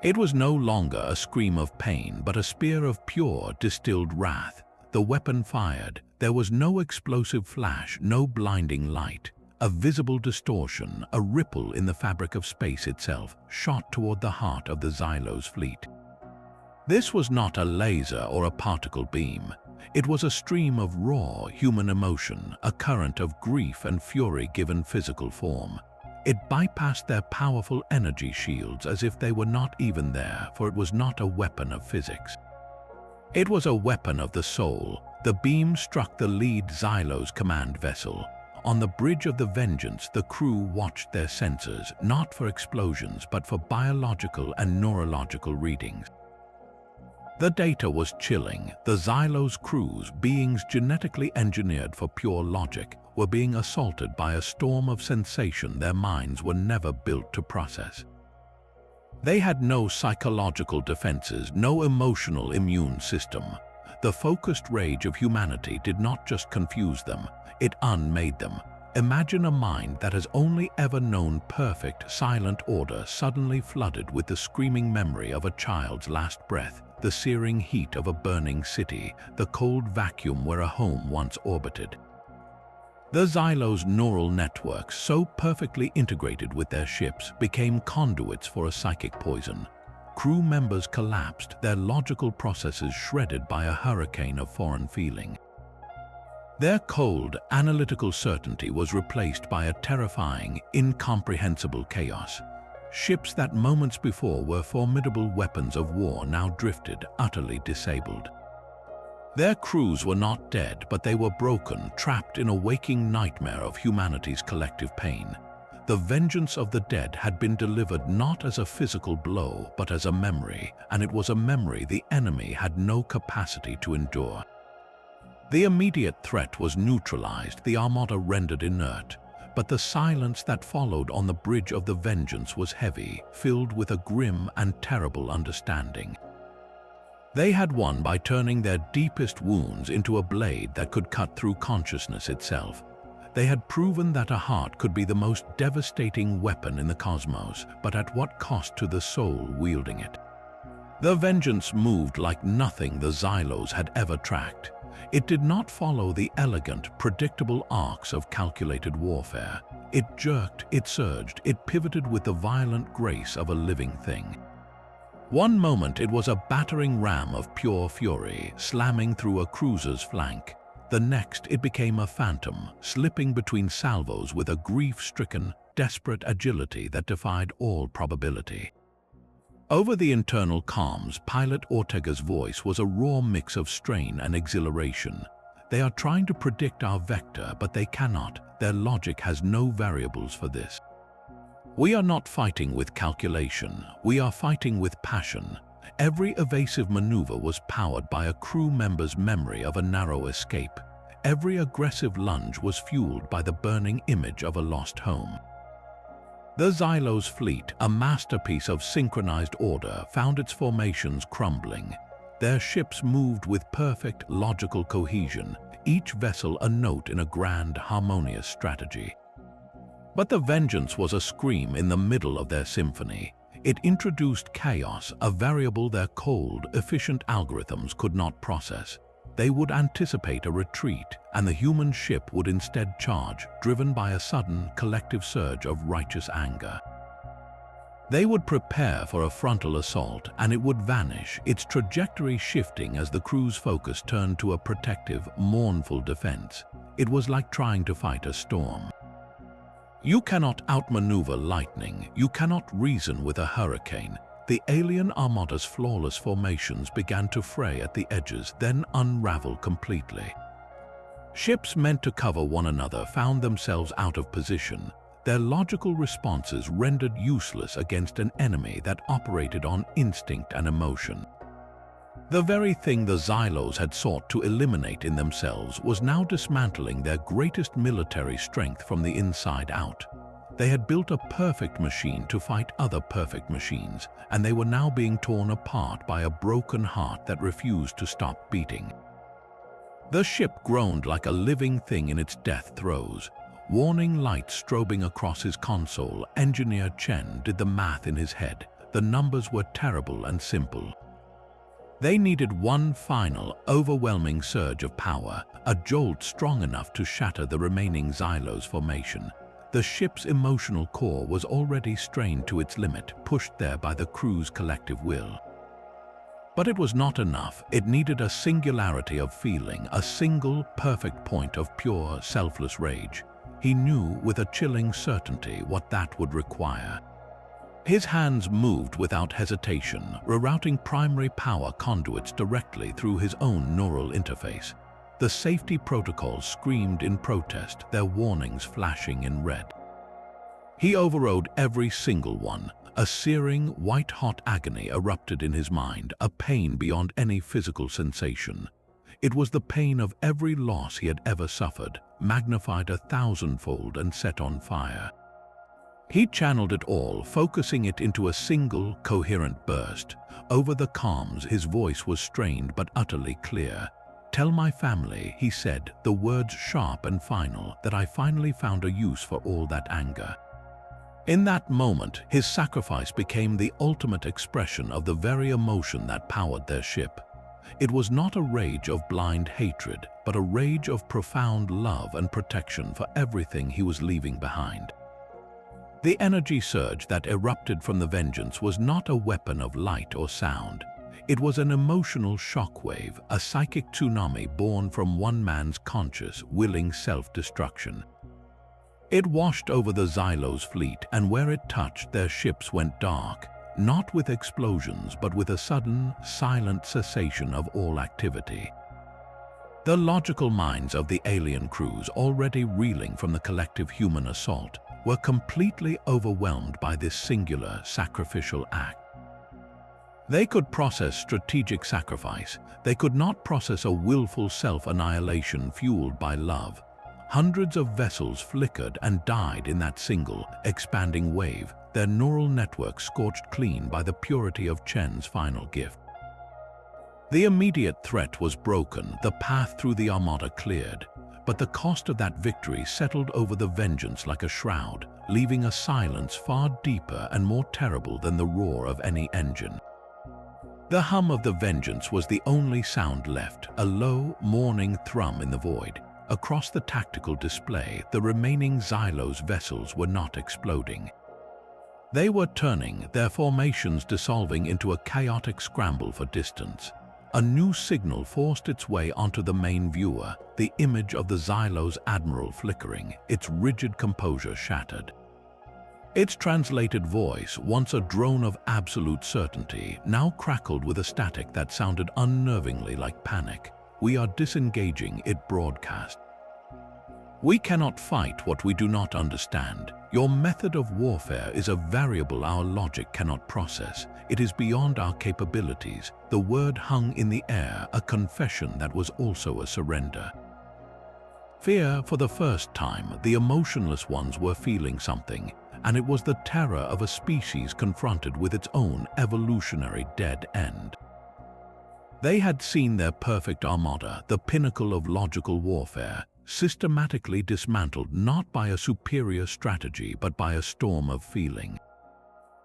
It was no longer a scream of pain, but a spear of pure, distilled wrath. The weapon fired, There was no explosive flash, no blinding light. A visible distortion, a ripple in the fabric of space itself, shot toward the heart of the Xylo's fleet. This was not a laser or a particle beam. It was a stream of raw human emotion, a current of grief and fury given physical form. It bypassed their powerful energy shields as if they were not even there, for it was not a weapon of physics. It was a weapon of the soul. The beam struck the lead Xylo's command vessel. On the bridge of the Vengeance, the crew watched their sensors, not for explosions, but for biological and neurological readings. The data was chilling. The Xylo's crews, beings genetically engineered for pure logic, were being assaulted by a storm of sensation their minds were never built to process. They had no psychological defenses, no emotional immune system. The focused rage of humanity did not just confuse them, it unmade them. Imagine a mind that has only ever known perfect, silent order suddenly flooded with the screaming memory of a child's last breath, the searing heat of a burning city, the cold vacuum where a home once orbited. The Xylo's neural networks, so perfectly integrated with their ships, became conduits for a psychic poison. Crew members collapsed, their logical processes shredded by a hurricane of foreign feeling. Their cold, analytical certainty was replaced by a terrifying, incomprehensible chaos. Ships that moments before were formidable weapons of war now drifted, utterly disabled. Their crews were not dead, but they were broken, trapped in a waking nightmare of humanity's collective pain. The vengeance of the dead had been delivered not as a physical blow, but as a memory, and it was a memory the enemy had no capacity to endure. The immediate threat was neutralized, the armada rendered inert, but the silence that followed on the bridge of the Vengeance was heavy, filled with a grim and terrible understanding. They had won by turning their deepest wounds into a blade that could cut through consciousness itself. They had proven that a heart could be the most devastating weapon in the cosmos, but at what cost to the soul wielding it? The Vengeance moved like nothing the Xylos had ever tracked. It did not follow the elegant, predictable arcs of calculated warfare. It jerked, it surged, it pivoted with the violent grace of a living thing. One moment it was a battering ram of pure fury, slamming through a cruiser's flank. The next it became a phantom, slipping between salvos with a grief-stricken, desperate agility that defied all probability. Over the internal comms, Pilot Ortega's voice was a raw mix of strain and exhilaration. They are trying to predict our vector, but they cannot. Their logic has no variables for this. We are not fighting with calculation. We are fighting with passion. Every evasive maneuver was powered by a crew member's memory of a narrow escape. Every aggressive lunge was fueled by the burning image of a lost home. The Xylo's fleet, a masterpiece of synchronized order, found its formations crumbling. Their ships moved with perfect, logical cohesion, each vessel a note in a grand, harmonious strategy. But the Vengeance was a scream in the middle of their symphony. It introduced chaos, a variable their cold, efficient algorithms could not process. They would anticipate a retreat, and the human ship would instead charge, driven by a sudden, collective surge of righteous anger. They would prepare for a frontal assault, and it would vanish, its trajectory shifting as the crew's focus turned to a protective, mournful defense. It was like trying to fight a storm. You cannot outmaneuver lightning, you cannot reason with a hurricane. The alien armada's flawless formations began to fray at the edges, then unravel completely. Ships meant to cover one another found themselves out of position, their logical responses rendered useless against an enemy that operated on instinct and emotion. The very thing the Xylos had sought to eliminate in themselves was now dismantling their greatest military strength from the inside out. They had built a perfect machine to fight other perfect machines, and they were now being torn apart by a broken heart that refused to stop beating. The ship groaned like a living thing in its death throes. Warning lights strobing across his console, Engineer Chen did the math in his head. The numbers were terrible and simple. They needed one final, overwhelming surge of power, a jolt strong enough to shatter the remaining Xylos formation. The ship's emotional core was already strained to its limit, pushed there by the crew's collective will. But it was not enough. It needed a singularity of feeling, a single, perfect point of pure, selfless rage. He knew with a chilling certainty what that would require. His hands moved without hesitation, rerouting primary power conduits directly through his own neural interface. The safety protocols screamed in protest, their warnings flashing in red. He overrode every single one. A searing, white-hot agony erupted in his mind, a pain beyond any physical sensation. It was the pain of every loss he had ever suffered, magnified 1,000-fold and set on fire. He channeled it all, focusing it into a single, coherent burst. Over the comms, his voice was strained but utterly clear. "Tell my family," he said, the words sharp and final, "that I finally found a use for all that anger." In that moment, his sacrifice became the ultimate expression of the very emotion that powered their ship. It was not a rage of blind hatred, but a rage of profound love and protection for everything he was leaving behind. The energy surge that erupted from the Vengeance was not a weapon of light or sound. It was an emotional shockwave, a psychic tsunami born from one man's conscious, willing self-destruction. It washed over the Xylos fleet, and where it touched, their ships went dark, not with explosions, but with a sudden, silent cessation of all activity. The logical minds of the alien crews, already reeling from the collective human assault, were completely overwhelmed by this singular, sacrificial act. They could process strategic sacrifice. They could not process a willful self-annihilation fueled by love. Hundreds of vessels flickered and died in that single, expanding wave, their neural networks scorched clean by the purity of Chen's final gift. The immediate threat was broken, the path through the armada cleared. But the cost of that victory settled over the Vengeance like a shroud, leaving a silence far deeper and more terrible than the roar of any engine. The hum of the Vengeance was the only sound left, a low, mourning thrum in the void. Across the tactical display, the remaining Xylos vessels were not exploding. They were turning, their formations dissolving into a chaotic scramble for distance. A new signal forced its way onto the main viewer, the image of the Xylos admiral flickering, its rigid composure shattered. Its translated voice, once a drone of absolute certainty, now crackled with a static that sounded unnervingly like panic. "We are disengaging," it broadcast. "We cannot fight what we do not understand. Your method of warfare is a variable our logic cannot process. It is beyond our capabilities." The word hung in the air, a confession that was also a surrender. Fear, for the first time, the emotionless ones were feeling something, and it was the terror of a species confronted with its own evolutionary dead end. They had seen their perfect armada, the pinnacle of logical warfare, systematically dismantled not by a superior strategy but by a storm of feeling.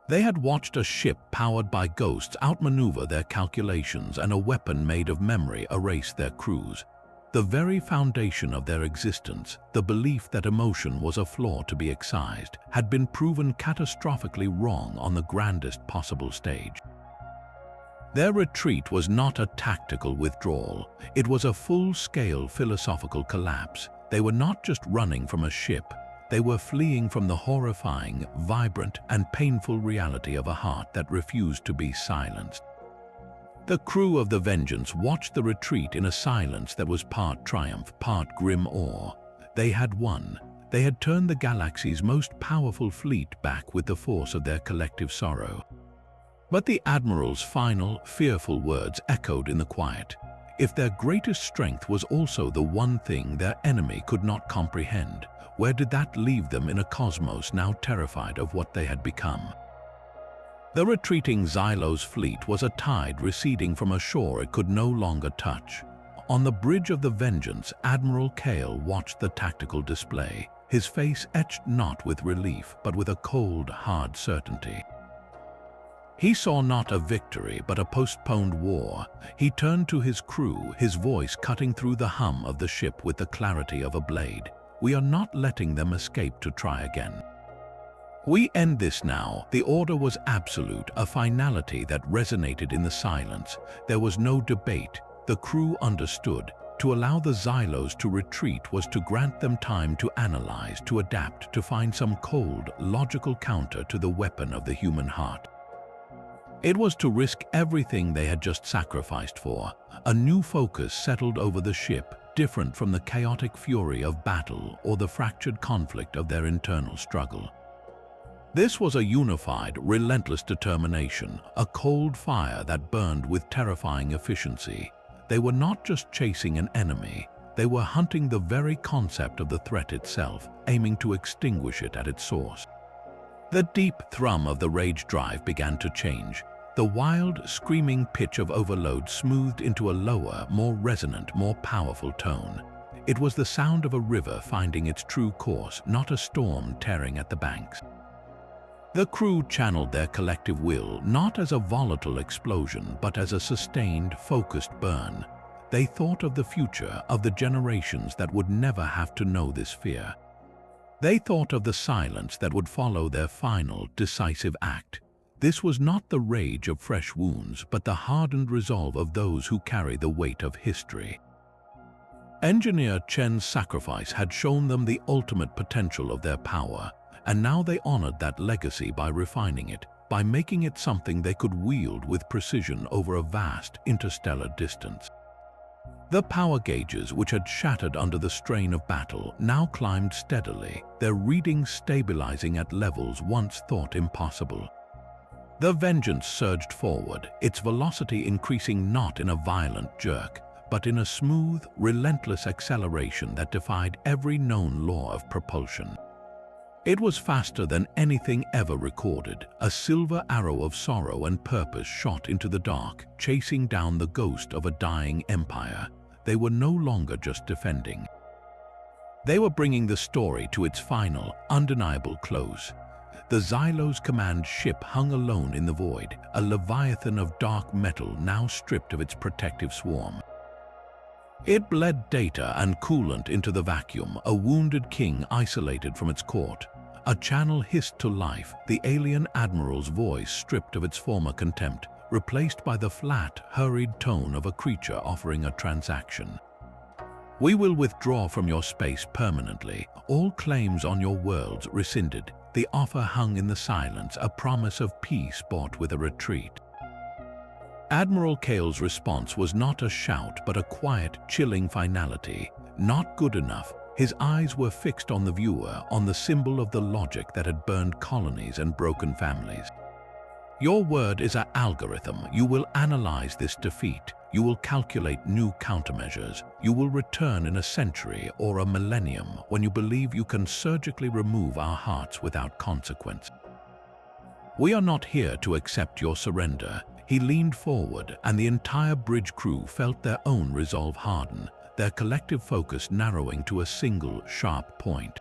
They had watched a ship powered by ghosts outmaneuver their calculations and a weapon made of memory erase their crews. The very foundation of their existence, the belief that emotion was a flaw to be excised, had been proven catastrophically wrong on the grandest possible stage. Their retreat was not a tactical withdrawal. It was a full-scale philosophical collapse. They were not just running from a ship. They were fleeing from the horrifying, vibrant, and painful reality of a heart that refused to be silenced. The crew of the Vengeance watched the retreat in a silence that was part triumph, part grim awe. They had won. They had turned the galaxy's most powerful fleet back with the force of their collective sorrow. But the Admiral's final, fearful words echoed in the quiet. If their greatest strength was also the one thing their enemy could not comprehend, where did that leave them in a cosmos now terrified of what they had become? The retreating Xylos fleet was a tide receding from a shore it could no longer touch. On the bridge of the Vengeance, Admiral Kale watched the tactical display, his face etched not with relief but with a cold, hard certainty. He saw not a victory, but a postponed war. He turned to his crew, his voice cutting through the hum of the ship with the clarity of a blade. We are not letting them escape to try again. We end this now. The order was absolute, a finality that resonated in the silence. There was no debate. The crew understood. To allow the Xylos to retreat was to grant them time to analyze, to adapt, to find some cold, logical counter to the weapon of the human heart. It was to risk everything they had just sacrificed for. A new focus settled over the ship, different from the chaotic fury of battle or the fractured conflict of their internal struggle. This was a unified, relentless determination, a cold fire that burned with terrifying efficiency. They were not just chasing an enemy, they were hunting the very concept of the threat itself, aiming to extinguish it at its source. The deep thrum of the rage drive began to change. The wild, screaming pitch of overload smoothed into a lower, more resonant, more powerful tone. It was the sound of a river finding its true course, not a storm tearing at the banks. The crew channeled their collective will, not as a volatile explosion, but as a sustained, focused burn. They thought of the future, of the generations that would never have to know this fear. They thought of the silence that would follow their final, decisive act. This was not the rage of fresh wounds, but the hardened resolve of those who carry the weight of history. Engineer Chen's sacrifice had shown them the ultimate potential of their power, and now they honored that legacy by refining it, by making it something they could wield with precision over a vast interstellar distance. The power gauges, which had shattered under the strain of battle, now climbed steadily, their readings stabilizing at levels once thought impossible. The Vengeance surged forward, its velocity increasing not in a violent jerk, but in a smooth, relentless acceleration that defied every known law of propulsion. It was faster than anything ever recorded, a silver arrow of sorrow and purpose shot into the dark, chasing down the ghost of a dying empire. They were no longer just defending. They were bringing the story to its final, undeniable close. The Xylos command ship hung alone in the void, a leviathan of dark metal now stripped of its protective swarm. It bled data and coolant into the vacuum, a wounded king isolated from its court. A channel hissed to life, the alien admiral's voice stripped of its former contempt, replaced by the flat, hurried tone of a creature offering a transaction. We will withdraw from your space permanently, all claims on your worlds rescinded. The offer hung in the silence, a promise of peace bought with a retreat. Admiral Kale's response was not a shout, but a quiet, chilling finality. Not good enough. His eyes were fixed on the viewer, on the symbol of the logic that had burned colonies and broken families. Your word is an algorithm. You will analyze this defeat. You will calculate new countermeasures. You will return in a century or a millennium when you believe you can surgically remove our hearts without consequence. We are not here to accept your surrender. He leaned forward, and the entire bridge crew felt their own resolve harden, their collective focus narrowing to a single, sharp point.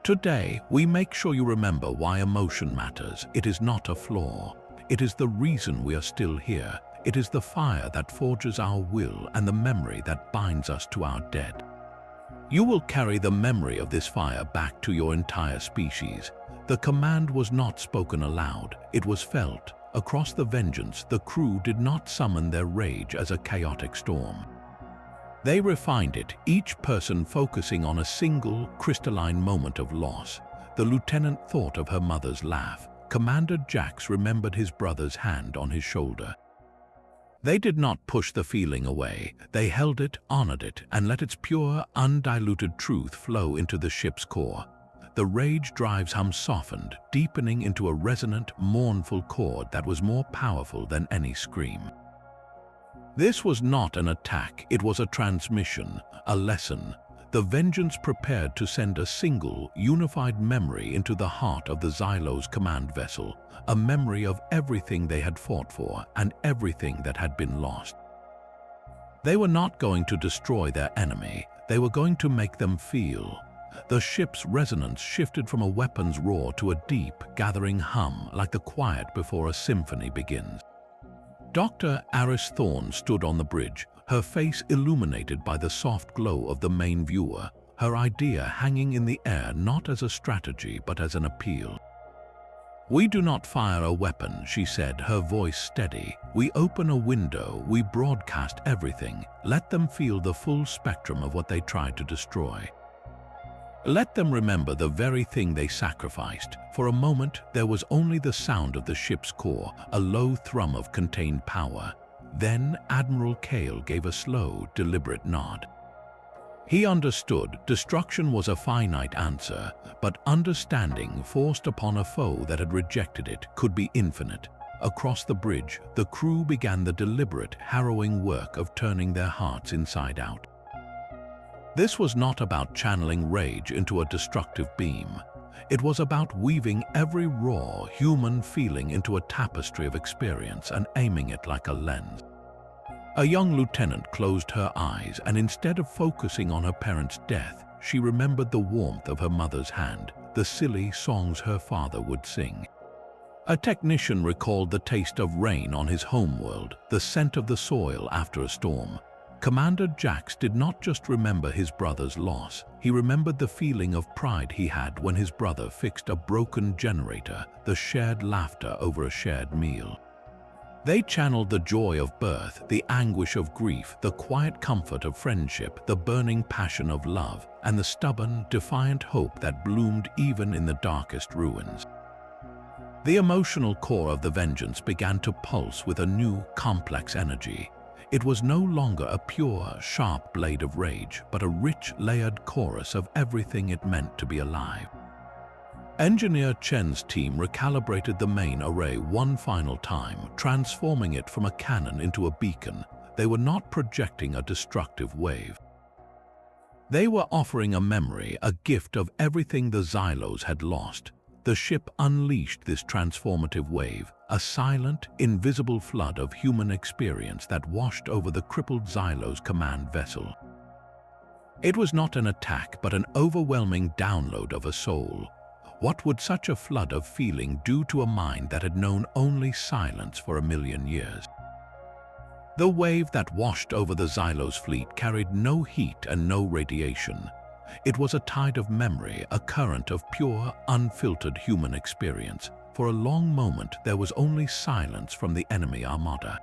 Today, we make sure you remember why emotion matters. It is not a flaw. It is the reason we are still here. It is the fire that forges our will and the memory that binds us to our dead. You will carry the memory of this fire back to your entire species. The command was not spoken aloud. It was felt. Across the Vengeance, the crew did not summon their rage as a chaotic storm. They refined it, each person focusing on a single, crystalline moment of loss. The lieutenant thought of her mother's laugh. Commander Jax remembered his brother's hand on his shoulder. They did not push the feeling away. They held it, honored it, and let its pure, undiluted truth flow into the ship's core. The rage drive's hum softened, deepening into a resonant, mournful chord that was more powerful than any scream. This was not an attack, it was a transmission, a lesson. The Vengeance prepared to send a single, unified memory into the heart of the Xylos command vessel, a memory of everything they had fought for and everything that had been lost. They were not going to destroy their enemy, they were going to make them feel. The ship's resonance shifted from a weapon's roar to a deep, gathering hum like the quiet before a symphony begins. Dr. Aris Thorne stood on the bridge, her face illuminated by the soft glow of the main viewer, her idea hanging in the air not as a strategy but as an appeal. "We do not fire a weapon," she said, her voice steady. "We open a window, we broadcast everything. Let them feel the full spectrum of what they tried to destroy. Let them remember the very thing they sacrificed." For a moment, there was only the sound of the ship's core, a low thrum of contained power. Then Admiral Cale gave a slow, deliberate nod. He understood destruction was a finite answer, but understanding forced upon a foe that had rejected it could be infinite. Across the bridge, the crew began the deliberate, harrowing work of turning their hearts inside out. This was not about channeling rage into a destructive beam. It was about weaving every raw, human feeling into a tapestry of experience and aiming it like a lens. A young lieutenant closed her eyes, and instead of focusing on her parents' death, she remembered the warmth of her mother's hand, the silly songs her father would sing. A technician recalled the taste of rain on his homeworld, the scent of the soil after a storm. Commander Jax did not just remember his brother's loss, he remembered the feeling of pride he had when his brother fixed a broken generator, the shared laughter over a shared meal. They channeled the joy of birth, the anguish of grief, the quiet comfort of friendship, the burning passion of love, and the stubborn, defiant hope that bloomed even in the darkest ruins. The emotional core of the vengeance began to pulse with a new, complex energy. It was no longer a pure, sharp blade of rage, but a rich, layered chorus of everything it meant to be alive. Engineer Chen's team recalibrated the main array one final time, transforming it from a cannon into a beacon. They were not projecting a destructive wave. They were offering a memory, a gift of everything the Xylos had lost. The ship unleashed this transformative wave, a silent, invisible flood of human experience that washed over the crippled Xylos command vessel. It was not an attack, but an overwhelming download of a soul. What would such a flood of feeling do to a mind that had known only silence for 1,000,000 years? The wave that washed over the Xylos fleet carried no heat and no radiation. It was a tide of memory, a current of pure, unfiltered human experience. For a long moment, there was only silence from the enemy armada.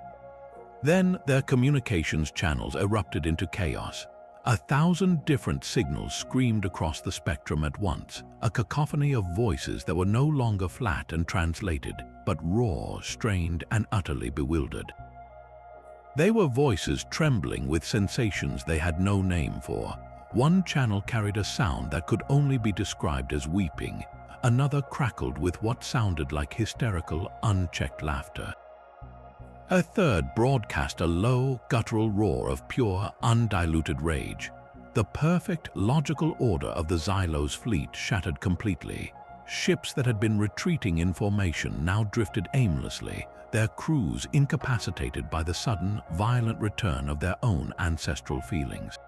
Then their communications channels erupted into chaos. 1,000 different signals screamed across the spectrum at once, a cacophony of voices that were no longer flat and translated, but raw, strained, and utterly bewildered. They were voices trembling with sensations they had no name for. One channel carried a sound that could only be described as weeping. Another crackled with what sounded like hysterical, unchecked laughter. A third broadcast a low, guttural roar of pure, undiluted rage. The perfect, logical order of the Xylos fleet shattered completely. Ships that had been retreating in formation now drifted aimlessly, their crews incapacitated by the sudden, violent return of their own ancestral feelings.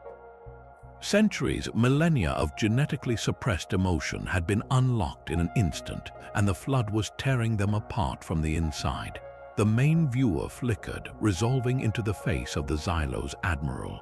Centuries, millennia of genetically suppressed emotion had been unlocked in an instant, and the flood was tearing them apart from the inside. The main viewer flickered, resolving into the face of the Xylos admiral.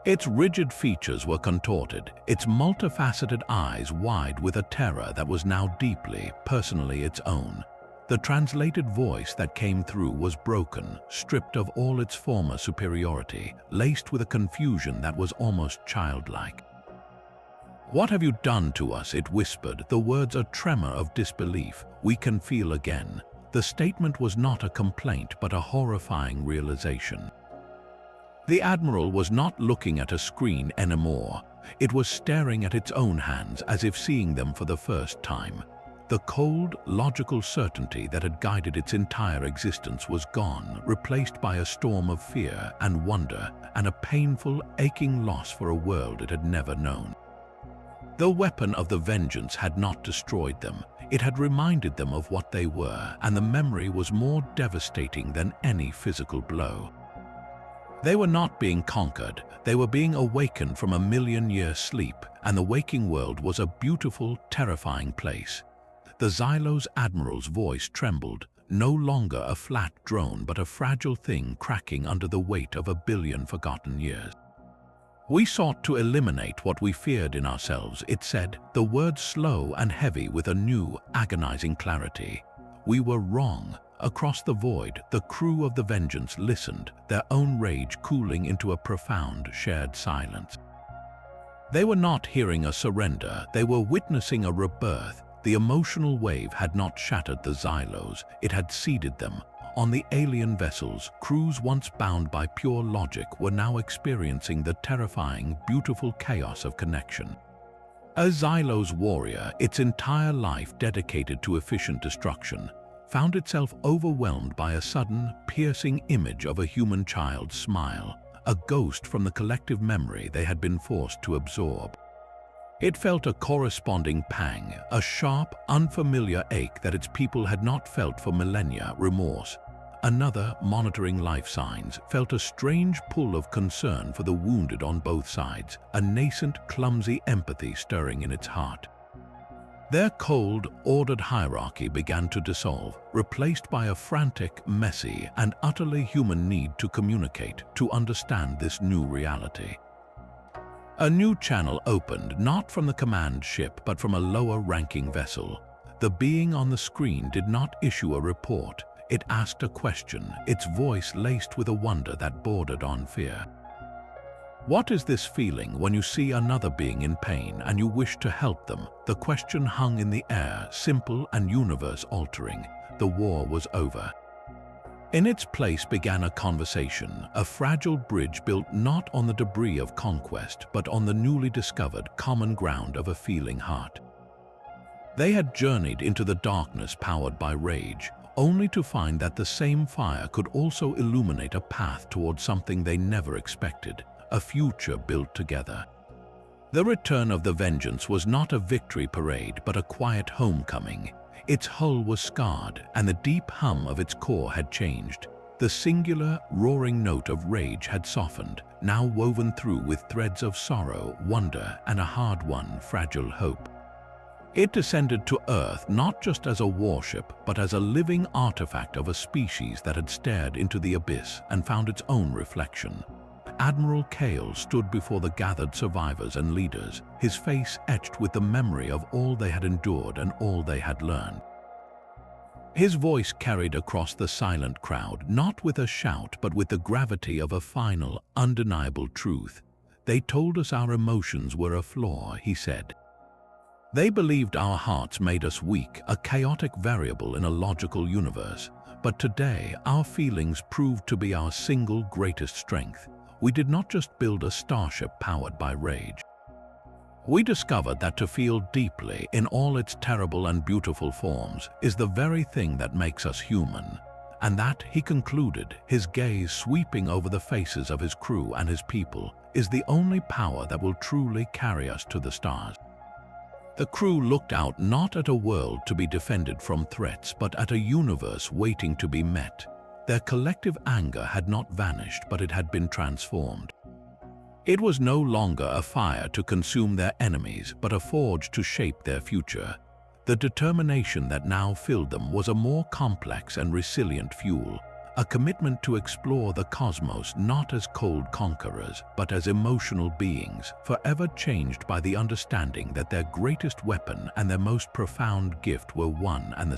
Its rigid features were contorted, its multifaceted eyes wide with a terror that was now deeply, personally its own. The translated voice that came through was broken, stripped of all its former superiority, laced with a confusion that was almost childlike. "What have you done to us?" it whispered, the words a tremor of disbelief. "We can feel again." The statement was not a complaint, but a horrifying realization. The Admiral was not looking at a screen anymore. It was staring at its own hands as if seeing them for the first time. The cold, logical certainty that had guided its entire existence was gone, replaced by a storm of fear and wonder and a painful, aching loss for a world it had never known. The weapon of the vengeance had not destroyed them. It had reminded them of what they were, and the memory was more devastating than any physical blow. They were not being conquered, they were being awakened from a million-year sleep, and the waking world was a beautiful, terrifying place. The Xylo's admiral's voice trembled, no longer a flat drone but a fragile thing cracking under the weight of 1 billion forgotten years. We sought to eliminate what we feared in ourselves, it said, the words slow and heavy with a new, agonizing clarity. We were wrong. Across the void, the crew of the Vengeance listened, their own rage cooling into a profound, shared silence. They were not hearing a surrender, they were witnessing a rebirth. The emotional wave had not shattered the Xylos, it had seeded them. On the alien vessels, crews once bound by pure logic were now experiencing the terrifying, beautiful chaos of connection. A Xylos warrior, its entire life dedicated to efficient destruction, found itself overwhelmed by a sudden, piercing image of a human child's smile, a ghost from the collective memory they had been forced to absorb. It felt a corresponding pang, a sharp, unfamiliar ache that its people had not felt for millennia, remorse. Another, monitoring life signs, felt a strange pull of concern for the wounded on both sides, a nascent, clumsy empathy stirring in its heart. Their cold, ordered hierarchy began to dissolve, replaced by a frantic, messy, and utterly human need to communicate, to understand this new reality. A new channel opened, not from the command ship, but from a lower-ranking vessel. The being on the screen did not issue a report. It asked a question, its voice laced with a wonder that bordered on fear. What is this feeling when you see another being in pain and you wish to help them? The question hung in the air, simple and universe-altering. The war was over. In its place began a conversation, a fragile bridge built not on the debris of conquest, but on the newly discovered common ground of a feeling heart. They had journeyed into the darkness powered by rage, only to find that the same fire could also illuminate a path toward something they never expected, a future built together. The return of the Vengeance was not a victory parade, but a quiet homecoming. Its hull was scarred, and the deep hum of its core had changed. The singular, roaring note of rage had softened, now woven through with threads of sorrow, wonder, and a hard-won, fragile hope. It descended to Earth not just as a warship, but as a living artifact of a species that had stared into the abyss and found its own reflection. Admiral Kale stood before the gathered survivors and leaders, his face etched with the memory of all they had endured and all they had learned. His voice carried across the silent crowd, not with a shout, but with the gravity of a final, undeniable truth. They told us our emotions were a flaw, he said. They believed our hearts made us weak, a chaotic variable in a logical universe. But today, our feelings proved to be our single greatest strength. We did not just build a starship powered by rage. We discovered that to feel deeply, in all its terrible and beautiful forms, is the very thing that makes us human. And that, he concluded, his gaze sweeping over the faces of his crew and his people, is the only power that will truly carry us to the stars. The crew looked out not at a world to be defended from threats, but at a universe waiting to be met. Their collective anger had not vanished, but it had been transformed. It was no longer a fire to consume their enemies, but a forge to shape their future. The determination that now filled them was a more complex and resilient fuel, a commitment to explore the cosmos not as cold conquerors, but as emotional beings, forever changed by the understanding that their greatest weapon and their most profound gift were one and the